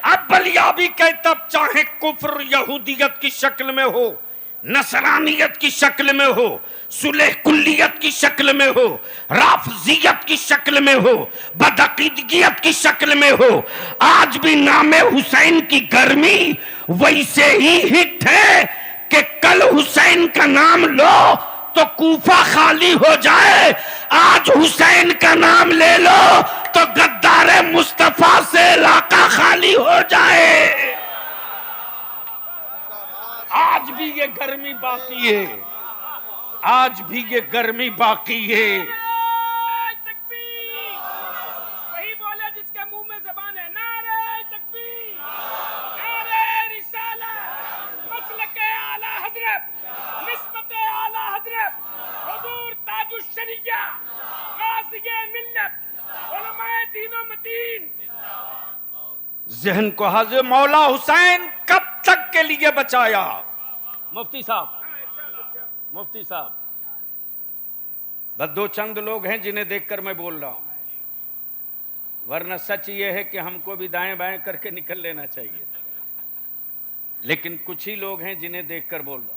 A: अब बलियाबी के तब चाहे कुफ्र यहूदियत की शक्ल में हो, नसरानियत की शक्ल में हो, सुलेह कुल्लियत की शक्ल में हो, राफजियत की शक्ल में हो, बदअकीदगियत की शक्ल में हो, आज भी नामे हुसैन की गर्मी वैसे ही हिट है कि कल हुसैन का नाम लो तो कूफा खाली हो जाए, आज हुसैन का नाम ले लो तो गद्दारे मुस्तफा से इलाका खाली हो जाए। आज भी ये गर्मी बाकी है, आज भी ये गर्मी बाकी है।
D: वही बोले जिसके मुंह में ज़बान है। नारे तकबीर, नारे रिसालत, मसलके आला हजरत, निस्बते आला हजरत, हुजूर ताजुश शरिया, गाज़िये मिल्लत, उलमाए दीनो मतीन।
A: जहन को हाजिर मौला हुसैन कब तक के लिए बचाया? मुफ्ती साहब, मुफ्ती साहब, बस दो चंद लोग हैं जिन्हें देखकर मैं बोल रहा हूं, वरना सच ये है कि हमको भी दाएं बाएं करके निकल लेना चाहिए, लेकिन कुछ ही लोग हैं जिन्हें देखकर बोल रहा हूं।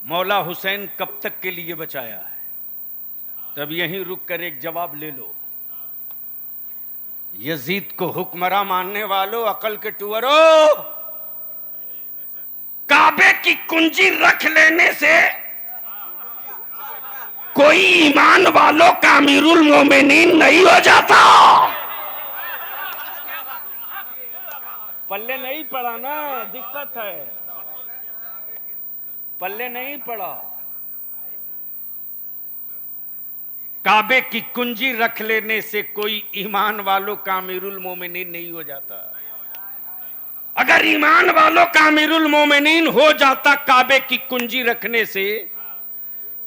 A: मौला हुसैन कब तक के लिए बचाया है? तब यहीं रुक कर एक जवाब ले लो। यजीद को हुक्मरां मानने वालों, अकल के टुअरों, काबे की कुंजी रख लेने से कोई ईमान वालों का अमीरुल मोमिनीन नहीं हो जाता। पल्ले नहीं पड़ा ना, दिक्कत है, पल्ले नहीं पड़ा। काबे की कुंजी रख लेने से कोई ईमान वालों का अमीरुल मोमिनीन नहीं हो जाता। अगर ईमान वालों का अमीरुल मोमिनीन हो जाता काबे की कुंजी रखने से,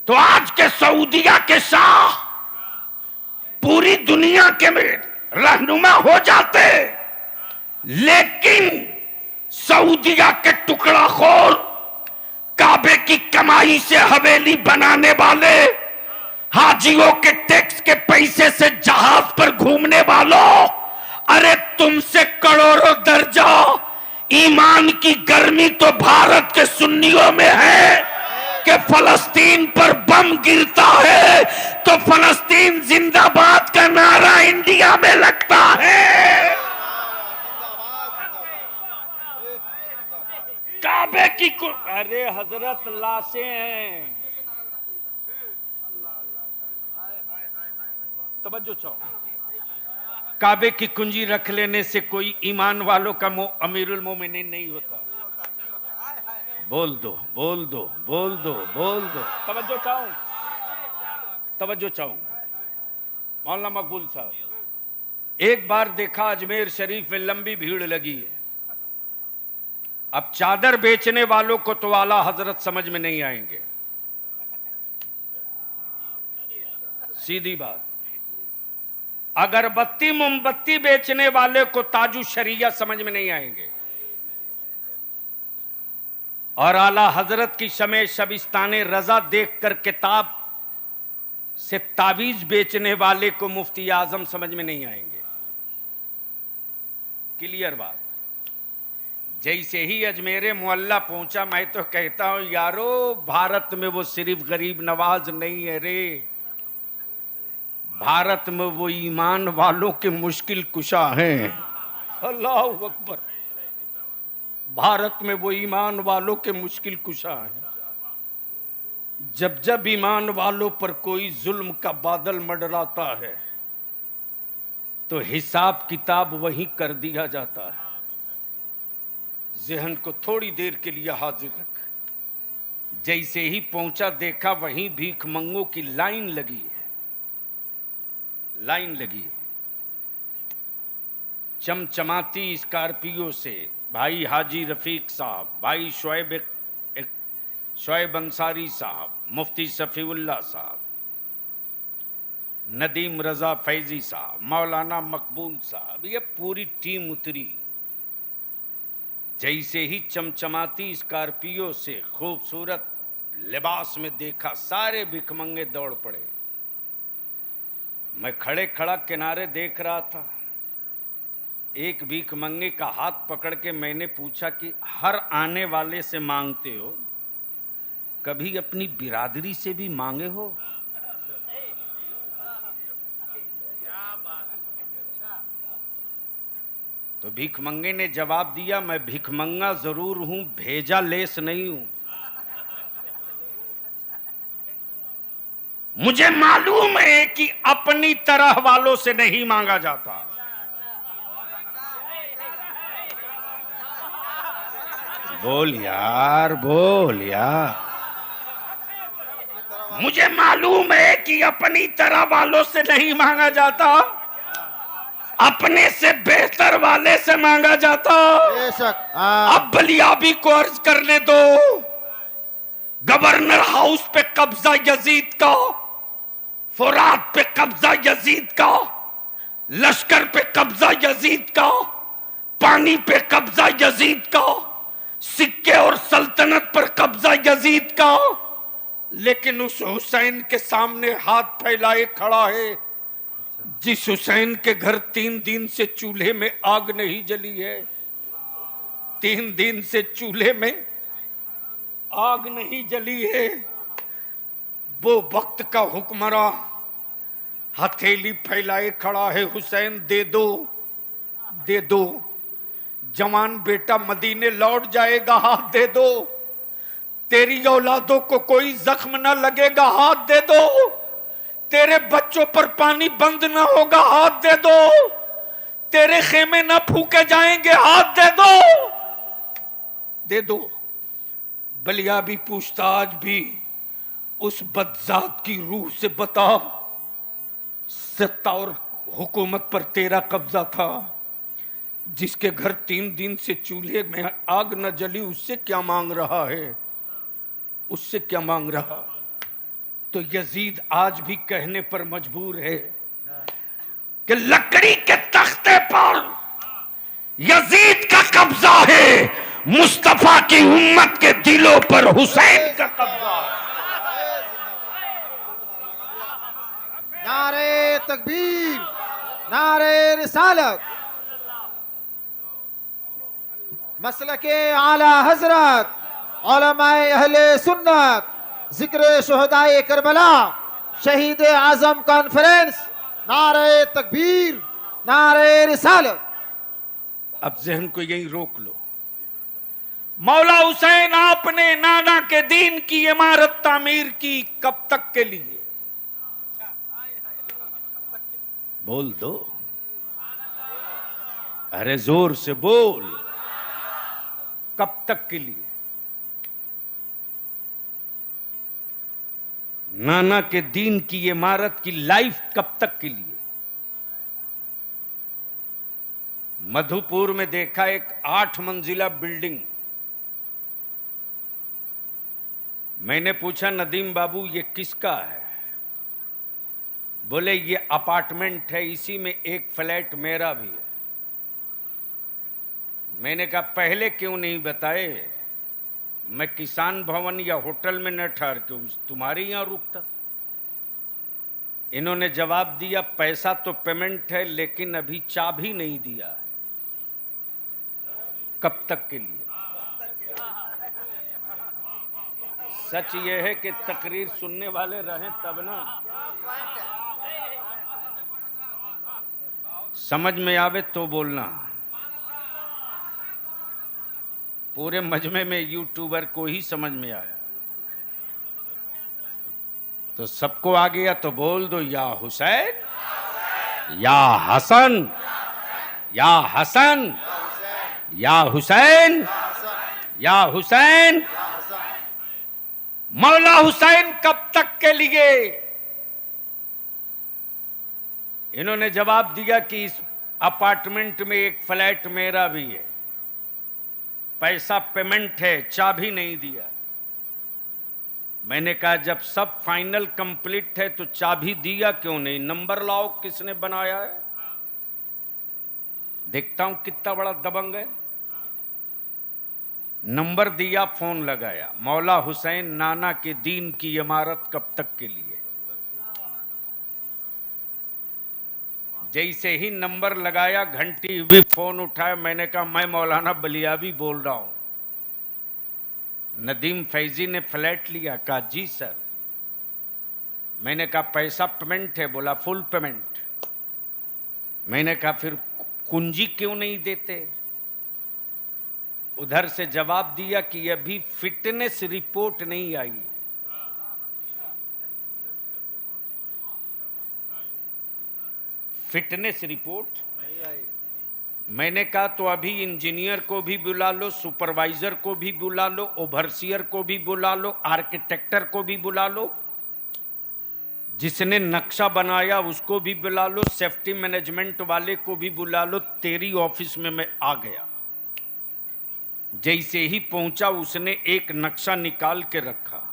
A: तो आज के सऊदिया के शाह पूरी दुनिया के रहनुमा हो जाते। लेकिन सऊदिया के टुकड़ाखोर, काबे की कमाई से हवेली बनाने वाले, हाजियों के टैक्स के पैसे से जहाज पर घूमने वालों, अरे तुमसे करोड़ों दर्जा ईमान की गर्मी तो भारत के सुन्नियों में है कि फलस्तीन पर बम गिरता है तो फलस्तीन जिंदाबाद का नारा इंडिया में लगता है। काबे की अरे हजरत लाशें हैं, तवज्जो चाहो। काबे की कुंजी रख लेने से कोई ईमान वालों का अमीरुल मोमिनीन नहीं होता। बोल दो, बोल दो, बोल दो, बोल दो, तवज्जो चाहूं, तवज्जो चाहूं। मौलाना मकबूल साहब, एक बार देखा अजमेर शरीफ में लंबी भीड़ लगी है। अब चादर बेचने वालों को तो आला हजरत समझ में नहीं आएंगे, सीधी बात। अगरबत्ती मोमबत्ती बेचने वाले को ताजु शरिया समझ में नहीं आएंगे, और आला हजरत की शमे शबिस्ताने रजा देखकर किताब से ताबीज बेचने वाले को मुफ्ती आजम समझ में नहीं आएंगे। क्लियर बात। जैसे ही अजमेरे मुअल्ला पहुंचा, मैं तो कहता हूं यारो, भारत में वो सिर्फ गरीब नवाज नहीं है रे, भारत में वो ईमान वालों के मुश्किल कुशा हैं। अल्लाह अकबर। भारत में वो ईमान वालों के मुश्किल कुशा हैं। जब जब ईमान वालों पर कोई जुल्म का बादल मंडराता है तो हिसाब किताब वहीं कर दिया जाता है। जहन को थोड़ी देर के लिए हाजिर रख। जैसे ही पहुंचा देखा वहीं भीख मंगों की लाइन लगी है, लाइन लगी है। चमचमाती स्कॉर्पियो से भाई हाजी रफीक साहब, भाई शोएब अंसारी साहब, मुफ्ती सफीउल्लाह साहब, नदीम रजा फैजी साहब, मौलाना मकबूल साहब, ये पूरी टीम उतरी। जैसे ही चमचमाती स्कॉर्पियो से खूबसूरत लिबास में देखा, सारे भिखमंगे दौड़ पड़े। मैं खड़े खड़ा किनारे देख रहा था। एक भिखमंगे का हाथ पकड़ के मैंने पूछा कि हर आने वाले से मांगते हो, कभी अपनी बिरादरी से भी मांगे हो? तो भिखमंगे ने जवाब दिया, मैं भिखमंगा जरूर हूं, भेजा लेस नहीं हूं। मुझे मालूम है कि अपनी तरह वालों से नहीं मांगा जाता। बोल यार, बोल यार। मुझे मालूम है कि अपनी तरह वालों से नहीं मांगा जाता, अपने से बेहतर वाले से मांगा जाता।
C: बेशक।
A: अब बलियाबी को अर्ज करने दो। गवर्नर हाउस पे कब्जा यजीद का, फुरात पे कब्जा यजीद का, लश्कर पे कब्जा यजीद का, पानी पे कब्जा यजीद का, सिक्के और सल्तनत पर कब्जा यजीद का। लेकिन उस हुसैन के सामने हाथ फैलाए खड़ा है जिस हुसैन के घर 3 दिन से चूल्हे में आग नहीं जली है। 3 दिन से चूल्हे में आग नहीं जली है। वो वक्त का हुक्मरां हथेली फैलाए खड़ा है, हुसैन दे दो, दे दो। जवान बेटा मदीने लौट जाएगा, हाथ दे दो। तेरी औलादों को कोई जख्म न लगेगा, हाथ दे दो। तेरे बच्चों पर पानी बंद न होगा, हाथ दे दो। तेरे खेमे न फूके जाएंगे, हाथ दे दो, दे दो। बलिया भी पूछता, आज भी उस बदजात की रूह से बता, सत्ता और हुकूमत पर तेरा कब्जा था, जिसके घर 3 दिन से चूल्हे में आग न जली, उससे क्या मांग रहा है? उससे क्या मांग रहा? तो यजीद आज भी कहने पर मजबूर है कि लकड़ी के तख्ते पर यजीद का कब्जा है, मुस्तफा की उम्मत के दिलों पर हुसैन का कब्जा है।
C: नारे तकबीर, नारे रिसालत, मसलके आला हजरत, उलमाए अहले सुन्नत, जिक्र शुहदाए करबला, शहीद आजम कॉन्फ्रेंस, नारे तकबीर, नारे रिसालत।
A: अब जहन को यही रोक लो। मौला हुसैन आपने नाना के दीन की इमारत तामीर की, कब तक के लिए? बोल दो, अरे जोर से बोल, कब तक के लिए? नाना के दीन की इमारत की लाइफ कब तक के लिए? मधुपुर में देखा एक 8 मंजिला बिल्डिंग। मैंने पूछा, नदीम बाबू ये किसका है? बोले ये अपार्टमेंट है, इसी में एक फ्लैट मेरा भी है। मैंने कहा पहले क्यों नहीं बताए? मैं किसान भवन या होटल में न ठहर के तुम्हारे यहां रुकता। इन्होंने जवाब दिया, पैसा तो पेमेंट है, लेकिन अभी चाबी नहीं दिया है। कब तक के लिए? सच यह है कि तकरीर सुनने वाले रहें तब ना समझ में आवे तो बोलना। पूरे मजमे में यूट्यूबर को ही समझ में आया तो सबको आ गया, तो बोल दो, या हुसैन, या हसन, या हसन, या हुसैन, या हुसैन। मौला हुसैन कब तक के लिए? इन्होंने जवाब दिया कि इस अपार्टमेंट में एक फ्लैट मेरा भी है, पैसा पेमेंट है, चाबी नहीं दिया। मैंने कहा जब सब फाइनल कंप्लीट है तो चाबी दिया क्यों नहीं? नंबर लाओ किसने बनाया है, देखता हूं कितना बड़ा दबंग है। नंबर दिया, फोन लगाया, मौला हुसैन नाना के दीन की इमारत कब तक के लिए। जैसे ही नंबर लगाया, घंटी भी फोन उठाया, मैंने कहा मैं मौलाना बलियावी बोल रहा हूं, नदीम फैजी ने फ्लैट लिया। कहा जी सर। मैंने कहा पैसा पेमेंट है? बोला फुल पेमेंट। मैंने कहा फिर कुंजी क्यों नहीं देते? उधर से जवाब दिया कि अभी फिटनेस रिपोर्ट नहीं आई है। फिटनेस रिपोर्ट
C: नहीं आई।
A: मैंने कहा तो अभी इंजीनियर को भी बुला लो, सुपरवाइजर को भी बुला लो, ओवरसियर को भी बुला लो, आर्किटेक्टर को भी बुला लो, जिसने नक्शा बनाया उसको भी बुला लो, सेफ्टी मैनेजमेंट वाले को भी बुला लो। तेरी ऑफिस में मैं आ गया। जैसे ही पहुंचा उसने एक नक्शा निकाल के रखा।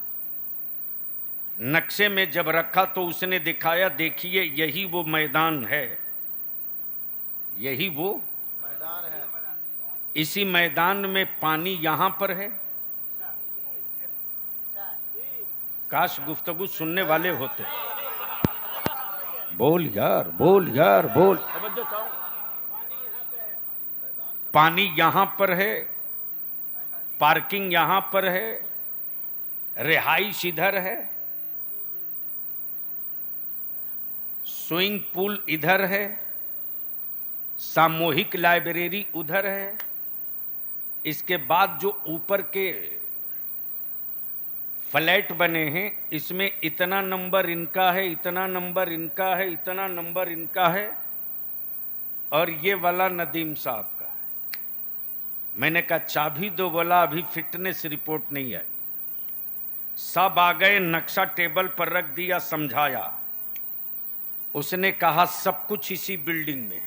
A: नक्शे में जब रखा तो उसने दिखाया, देखिए यही वो मैदान है, यही वो
C: मैदान है।
A: इसी मैदान में पानी यहां पर है। काश गुफ्तगू सुनने वाले होते। बोल यार, बोल यार, बोल। पानी यहां पर है, पार्किंग यहां पर है, रिहाइश इधर है, स्विमिंग पूल इधर है, सामूहिक लाइब्रेरी उधर है। इसके बाद जो ऊपर के फ्लैट बने हैं, इसमें इतना नंबर इनका है, इतना नंबर इनका है, इतना नंबर इनका है, और ये वाला नदीम साहब का है। मैंने कहा चाबी दो। बोला अभी फिटनेस रिपोर्ट नहीं आई। सब आ गए, नक्शा टेबल पर रख दिया, समझाया। उसने कहा सब कुछ इसी बिल्डिंग में है।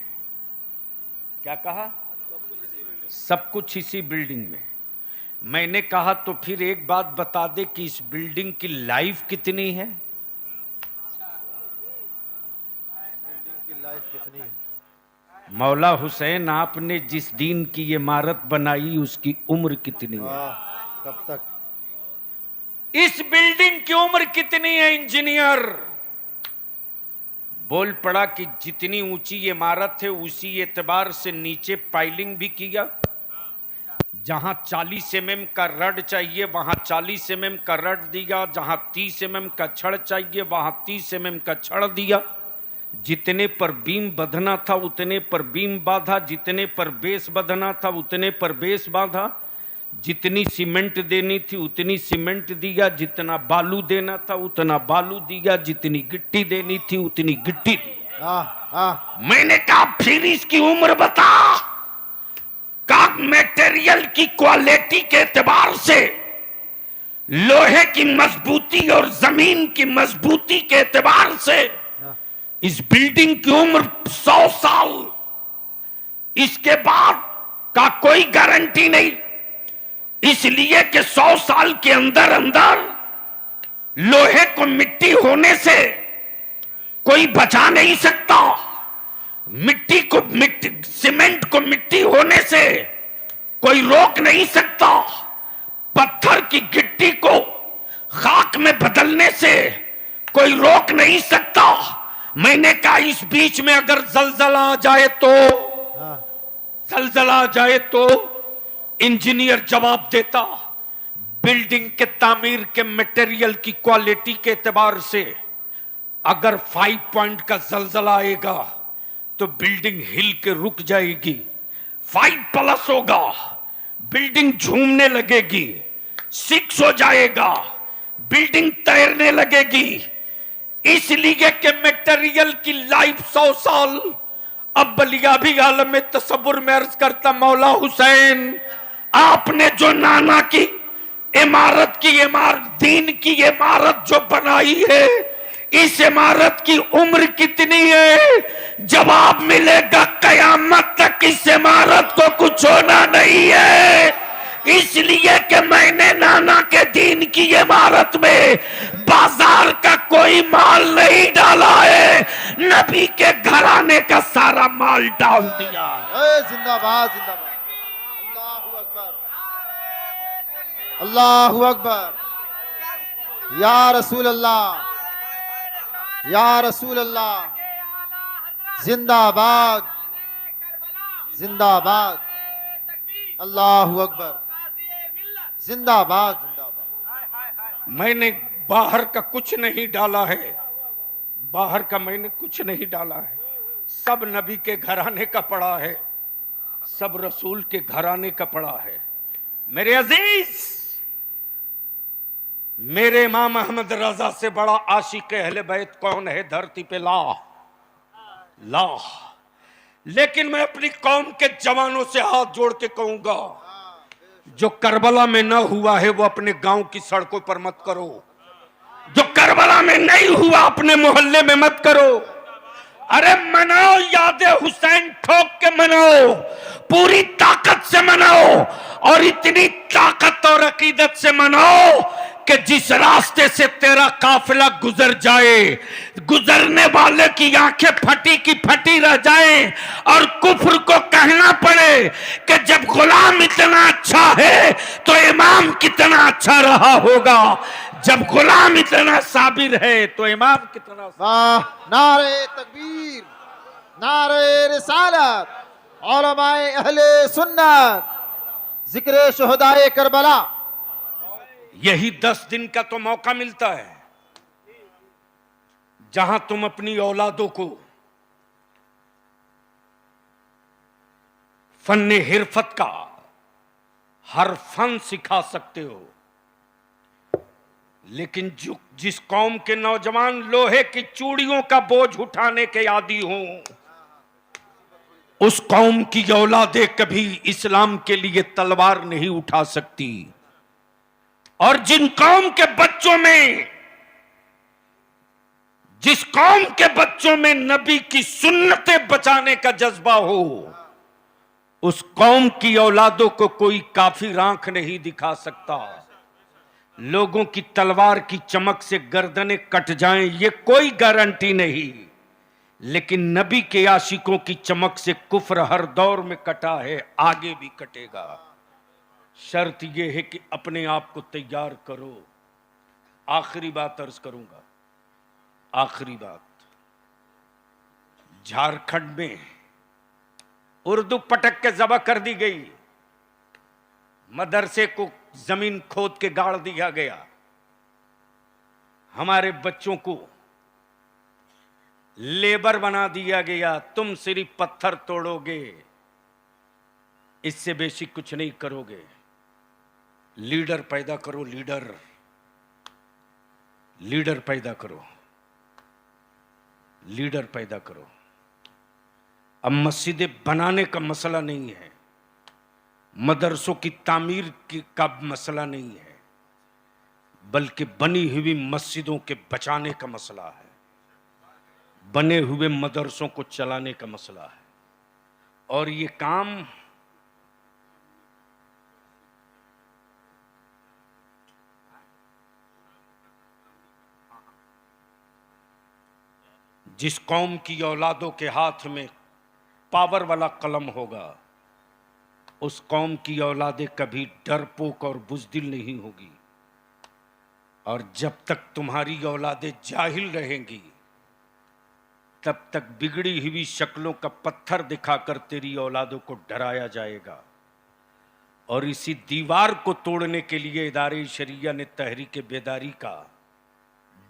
A: क्या कहा? सब कुछ इसी बिल्डिंग में। मैंने कहा तो फिर एक बात बता दे कि इस बिल्डिंग की लाइफ कितनी है?
C: बिल्डिंग की लाइफ कितनी है?
A: मौला हुसैन आपने जिस दीन की इमारत बनाई उसकी उम्र कितनी है?
C: कब तक?
A: इस बिल्डिंग की उम्र कितनी है? इंजीनियर बोल पड़ा कि जितनी ऊंची इमारत है उसी एतबार से नीचे पाइलिंग भी किया। जहां 40 mm का रड चाहिए वहां 40 mm का रड दिया, जहां 30 mm का छड़ चाहिए वहां 30 mm का छड़ दिया। जितने पर बीम बंधना था उतने पर बीम बांधा, जितने पर बेस बंधना था उतने पर बेस बांधा, जितनी सीमेंट देनी थी उतनी सीमेंट दिया, जितना बालू देना था उतना बालू दिया, जितनी गिट्टी देनी थी उतनी गिट्टी दी। मैंने कहा फिर इसकी उम्र बता। का मटेरियल की क्वालिटी के एतबार से, लोहे की मजबूती और जमीन की मजबूती के एतबार से इस बिल्डिंग की उम्र 100 साल। इसके बाद का कोई गारंटी नहीं, इसलिए कि 100 साल के अंदर अंदर लोहे को मिट्टी होने से कोई बचा नहीं सकता, मिट्टी को मिट्टी, सीमेंट को मिट्टी होने से कोई रोक नहीं सकता, पत्थर की गिट्टी को खाक में बदलने से कोई रोक नहीं सकता। मैंने कहा इस बीच में अगर जलजला आ जाए तो, जलजला आ जाए तो इंजीनियर जवाब देता। बिल्डिंग के तामीर के मटेरियल की क्वालिटी के एतबार से अगर 5 पॉइंट का जलजला आएगा तो बिल्डिंग हिल के रुक जाएगी। 5+ होगा, बिल्डिंग झूमने लगेगी। 6 हो जाएगा, बिल्डिंग तैरने लगेगी। इसलिए कि मटेरियल की लाइफ 100 साल। अब बलियाबी आलम में तसव्वुर में अर्ज करता, मौला हुसैन आपने जो नाना की इमारत की इमारत, दीन की इमारत जो बनाई है, इस इमारत की उम्र कितनी है? जवाब मिलेगा कयामत तक इस इमारत को कुछ होना नहीं है। इसलिए कि मैंने नाना के दीन की इमारत में बाजार का कोई माल नहीं डाला है, नबी के घराने का सारा माल डाल दिया।
C: जिंदाबाद जिंदाबाद। अल्लाहू अकबर, अल्लाहू अकबर। या रसूल अल्लाह, या रसूल अल्लाह। जिंदाबाद जिंदाबाद। अल्लाहू अकबर। जिंदाबाद जिंदाबाद।
A: मैंने बाहर का कुछ नहीं डाला है, बाहर का मैंने कुछ नहीं डाला है। सब नबी के घराने का पड़ा है, सब रसूल के घराने का पड़ा है। मेरे अजीज, मेरे इमाम अहमद रजा से बड़ा आशिक अहले बैत कौन है धरती पे? ला। लेकिन मैं अपनी कौम के जवानों से हाथ जोड़ के कहूंगा, जो करबला में न हुआ है वो अपने गांव की सड़कों पर मत करो। जो करबला में नहीं हुआ अपने मोहल्ले में मत करो। अरे मनाओ, याद हुसैन ठोक के मनाओ, पूरी ताकत से मनाओ, और इतनी ताकत और अकीदत से मनाओ कि जिस रास्ते से तेरा काफिला गुजर जाए, गुजरने वाले की आंखें फटी की फटी रह जाएं, और कुफ्र को कहना पड़े कि जब गुलाम इतना अच्छा है तो इमाम कितना अच्छा रहा होगा, जब गुलाम इतना साबिर है तो इमाम कितना।
C: वाह, नारे तकबीर, नारे रिसालत, उलमाए अहले सुन्नत, जिक्र शुहदाए करबला।
A: यही 10 दिन का तो मौका मिलता है जहां तुम अपनी औलादों को फन्ने हिरफत का हर फन सिखा सकते हो। लेकिन जिस कौम के नौजवान लोहे की चूड़ियों का बोझ उठाने के आदी हों, उस कौम की औलादें कभी इस्लाम के लिए तलवार नहीं उठा सकती। और जिन कौम के बच्चों में, जिस कौम के बच्चों में नबी की सुन्नतें बचाने का जज्बा हो, उस कौम की औलादों को कोई काफिर आंख नहीं दिखा सकता। लोगों की तलवार की चमक से गर्दनें कट जाएं, ये कोई गारंटी नहीं, लेकिन नबी के आशिकों की चमक से कुफ्र हर दौर में कटा है, आगे भी कटेगा। शर्त यह है कि अपने आप को तैयार करो। आखिरी बात अर्ज करूंगा, आखिरी बात। झारखंड में उर्दू पटक के जबा कर दी गई, मदरसे को जमीन खोद के गाड़ दिया गया, हमारे बच्चों को लेबर बना दिया गया। तुम सिर्फ पत्थर तोड़ोगे, इससे बेसी कुछ नहीं करोगे। लीडर पैदा करो, लीडर, लीडर पैदा करो, लीडर पैदा करो। अब मस्जिदें बनाने का मसला नहीं है, मदरसों की तामीर का मसला नहीं है, बल्कि बनी हुई मस्जिदों के बचाने का मसला है, बने हुए मदरसों को चलाने का मसला है। और ये काम जिस कौम की औलादों के हाथ में पावर वाला कलम होगा, उस कौम की औलादें कभी डरपोक और बुज़दिल नहीं होगी। और जब तक तुम्हारी औलादें जाहिल रहेंगी, तब तक बिगड़ी हुई शक्लों का पत्थर दिखाकर तेरी औलादों को डराया जाएगा। और इसी दीवार को तोड़ने के लिए इदारे शरिया ने तहरीक बेदारी का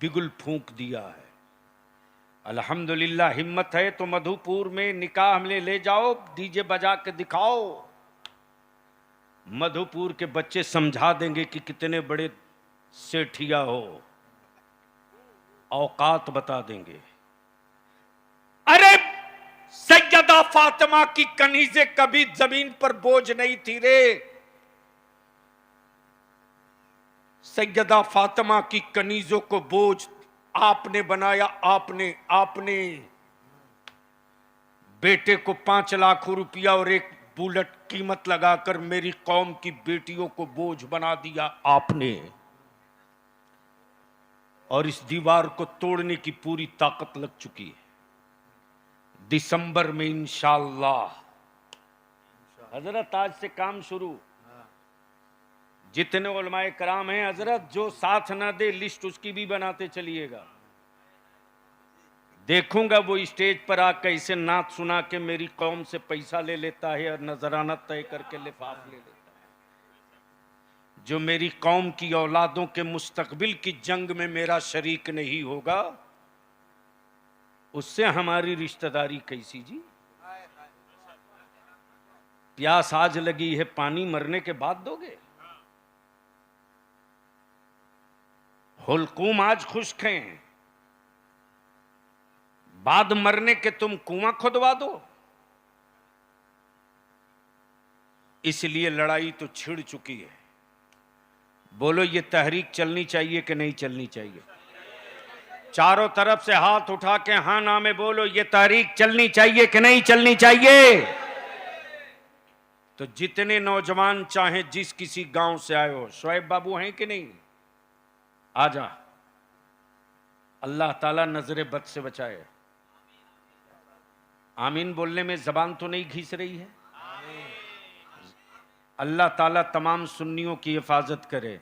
A: बिगुल फूंक दिया है। अल्हम्दुलिल्लाह, हिम्मत है तो मधुपुर में निकाह हमने ले जाओ, डीजे बजा के दिखाओ। मधुपुर के बच्चे समझा देंगे कि कितने बड़े सेठिया हो, औकात बता देंगे। अरे सैयदा फातिमा की कनीज़ें कभी जमीन पर बोझ नहीं थी रे। सैयदा फातिमा की कनीजों को बोझ आपने बनाया, आपने आपने बेटे को 5 लाख रुपया और एक बुलेट कीमत लगाकर मेरी कौम की बेटियों को बोझ बना दिया आपने। और इस दीवार को तोड़ने की पूरी ताकत लग चुकी है। दिसंबर में इंशाअल्लाह हजरत आज से काम शुरू। जितने उलमाए कराम हैं हजरत, जो साथ ना दे लिस्ट उसकी भी बनाते चलिएगा। देखूंगा वो स्टेज पर आकर इसे नात सुना के मेरी कौम से पैसा ले लेता है और नजराना तय करके लिफाफ ले लेता है। जो मेरी कौम की औलादों के मुस्तकबिल की जंग में मेरा शरीक नहीं होगा, उससे हमारी रिश्तेदारी कैसी जी। प्यास आज लगी है, पानी मरने के बाद दोगे। हुलकूम आज खुश्क हैं, बाद मरने के तुम कुआं खुदवा दो। इसलिए लड़ाई तो छिड़ चुकी है। बोलो ये तहरीक चलनी चाहिए कि नहीं चलनी चाहिए? चारों तरफ से हाथ उठा के हाँ ना में बोलो, ये तहरीक चलनी चाहिए कि नहीं चलनी चाहिए? तो जितने नौजवान चाहे जिस किसी गांव से आए हो, शोएब बाबू हैं कि नहीं? आजा, अल्लाह ताला नजरे बद से बचाए। आमीन बोलने में जबान तो नहीं घिस रही है? अल्लाह ताला तमाम सुन्नियों की हिफाजत करे।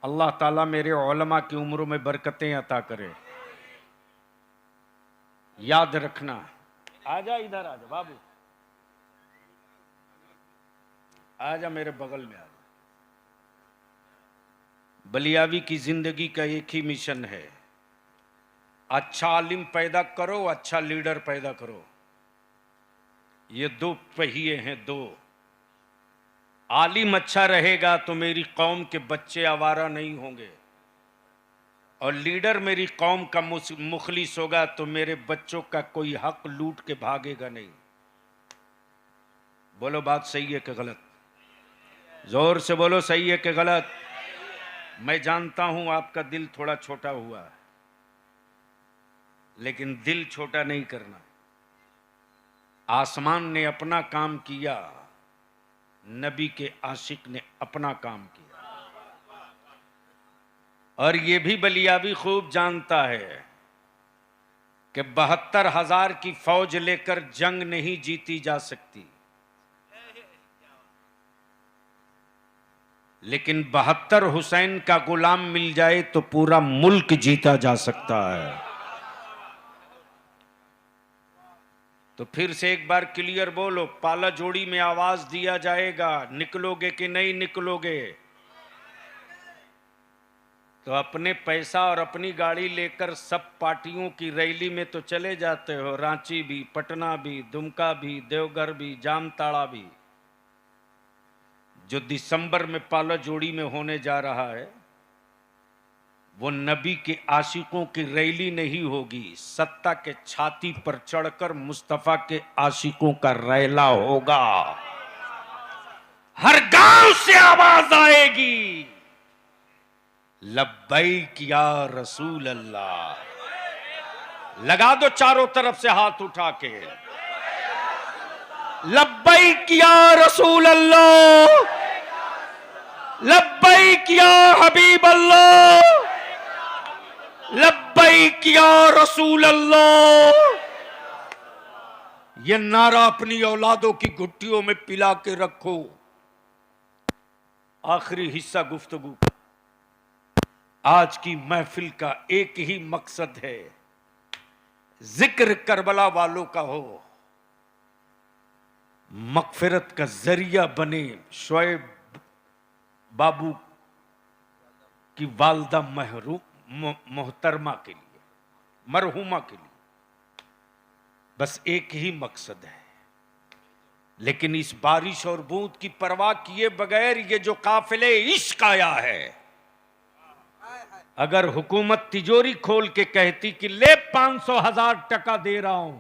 A: अल्लाह ताला मेरे उलमा की उम्रों में बरकतें अता करे। याद रखना, आजा इधर आजा बाबू, आजा मेरे बगल में आजा। बलियावी की जिंदगी का एक ही मिशन है, अच्छा आलिम पैदा करो, अच्छा लीडर पैदा करो। ये दो पहिए हैं, दो। आलिम अच्छा रहेगा तो मेरी कौम के बच्चे आवारा नहीं होंगे, और लीडर मेरी कौम का मुखलिस होगा तो मेरे बच्चों का कोई हक लूट के भागेगा नहीं। बोलो बात सही है कि गलत? जोर से बोलो, सही है कि गलत? मैं जानता हूं आपका दिल थोड़ा छोटा हुआ है, लेकिन दिल छोटा नहीं करना। आसमान ने अपना काम किया, नबी के आशिक ने अपना काम किया। और ये भी बलियावी खूब जानता है कि 72,000 की फौज लेकर जंग नहीं जीती जा सकती, लेकिन 72 हुसैन का गुलाम मिल जाए तो पूरा मुल्क जीता जा सकता है। तो फिर से एक बार क्लियर बोलो, पाला जोड़ी में आवाज दिया जाएगा, निकलोगे कि नहीं निकलोगे? तो अपने पैसा और अपनी गाड़ी लेकर सब पार्टियों की रैली में तो चले जाते हो, रांची भी, पटना भी, दुमका भी, देवघर भी, जामताड़ा भी। जो दिसंबर में पाला जोड़ी में होने जा रहा है वो नबी के आशिकों की रैली नहीं होगी, सत्ता के छाती पर चढ़कर मुस्तफा के आशिकों का रैला होगा। हर गांव से आवाज आएगी, लब्बैक या रसूल अल्लाह। लगा दो चारों तरफ से हाथ उठा के, लब्बैक या रसूल अल्लाह, लब्बैक या हबीब अल्लाह, लब्बैक या रसूल अल्लाह। यह नारा अपनी औलादों की घुट्टियों में पिला के रखो। आखिरी हिस्सा गुफ्तगू, आज की महफिल का एक ही मकसद है, जिक्र करबला वालों का हो, मगफिरत का जरिया बने शोएब बाबू की वालदा मोहतरमा के लिए, मरहुमा के लिए। बस एक ही मकसद है। लेकिन इस बारिश और बूंद की परवाह किए बगैर ये जो काफिले इश्क आया है, अगर हुकूमत तिजोरी खोल के कहती कि ले 500,000 टका दे रहा हूं,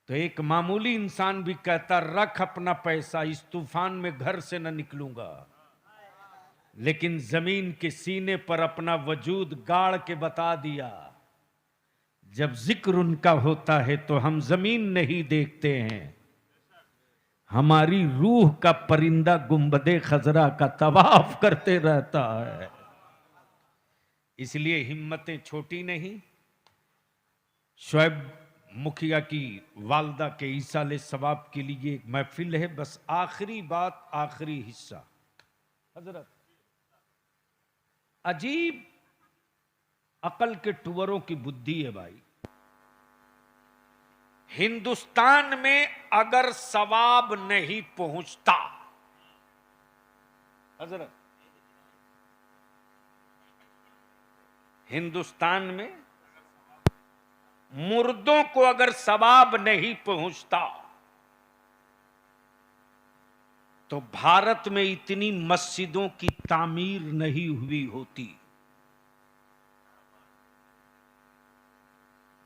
A: तो एक मामूली इंसान भी कहता रख अपना पैसा, इस तूफान में घर से न निकलूंगा। लेकिन जमीन के सीने पर अपना वजूद गाड़ के बता दिया। जब जिक्र उनका होता है तो हम जमीन नहीं देखते हैं, हमारी रूह का परिंदा गुंबदे खजरा का तवाफ करते रहता है। इसलिए हिम्मतें छोटी नहीं। शुएब मुखिया की वालदा के ईसाले सवाब के लिए एक महफिल है। बस आखिरी बात, आखिरी हिस्सा। हजरत, अजीब अकल के टुवरों की बुद्धि है भाई। हिंदुस्तान में अगर सवाब नहीं पहुंचता, हजरत, हिंदुस्तान में मुर्दों को अगर सवाब नहीं पहुंचता तो भारत में इतनी मस्जिदों की तामीर नहीं हुई होती।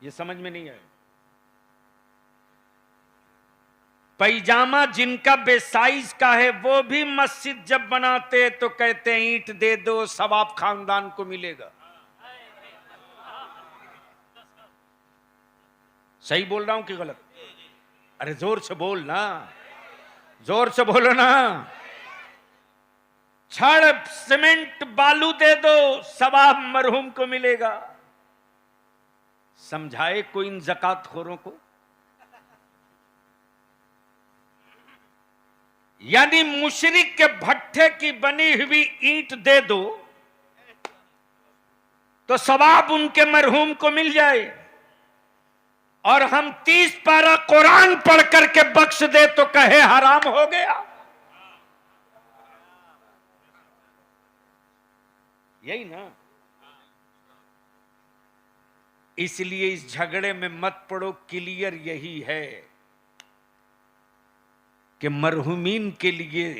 A: ये समझ में नहीं आया। पैजामा जिनका बेसाइज का है वो भी मस्जिद जब बनाते तो कहते हैं ईंट दे दो, सवाब खानदान को मिलेगा। सही बोल रहा हूं कि गलत? अरे जोर से बोल ना, जोर से बोलो ना। छड़ सीमेंट बालू दे दो, सवाब मरहूम को मिलेगा। समझाए कोई इन ज़कात खोरों को? यानी मुशरिक के भट्ठे की बनी हुई ईंट दे दो तो सवाब उनके मरहूम को मिल जाए, और हम 30 पारा कुरान पढ़ करके बख्श दे तो कहे हराम हो गया। यही ना। इसलिए इस झगड़े में मत पड़ो। क्लियर यही है कि मरहुमीन के लिए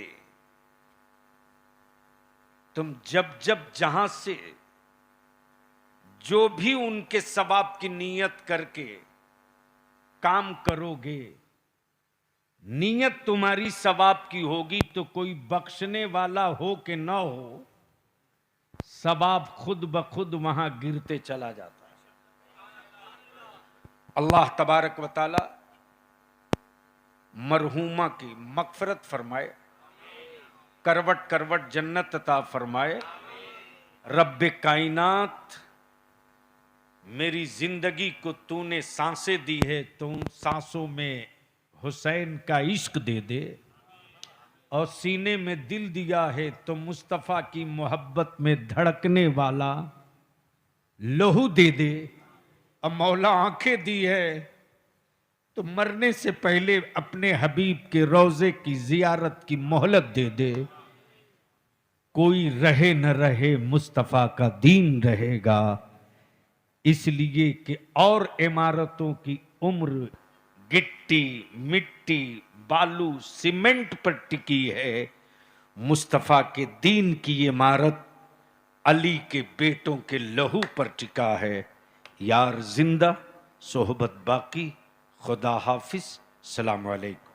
A: तुम जब जब जहां से जो भी उनके सवाब की नीयत करके काम करोगे, नीयत तुम्हारी सवाब की होगी तो कोई बख्शने वाला हो कि ना हो, सवाब खुद ब खुद वहां गिरते चला जाता है। अल्लाह तबारक व तआला मरहूमा की मगफरत फरमाए, करवट करवट जन्नत अता फरमाए। रब्बे कायनात, मेरी जिंदगी को तूने सांसें दी है तो उन सांसों में हुसैन का इश्क दे दे, और सीने में दिल दिया है तो मुस्तफ़ा की मोहब्बत में धड़कने वाला लहू दे दे। अब मौला आंखें दी है तो मरने से पहले अपने हबीब के रोजे की जियारत की मोहलत दे दे। कोई रहे न रहे मुस्तफ़ा का दीन रहेगा। इसलिए कि और इमारतों की उम्र गिट्टी, मिट्टी, बालू, सीमेंट पर टिकी है, मुस्तफ़ा के दीन की इमारत अली के बेटों के लहू पर टिका है। यार जिंदा, सोहबत बाकी। खुदा हाफिज। सलाम अलैकुम।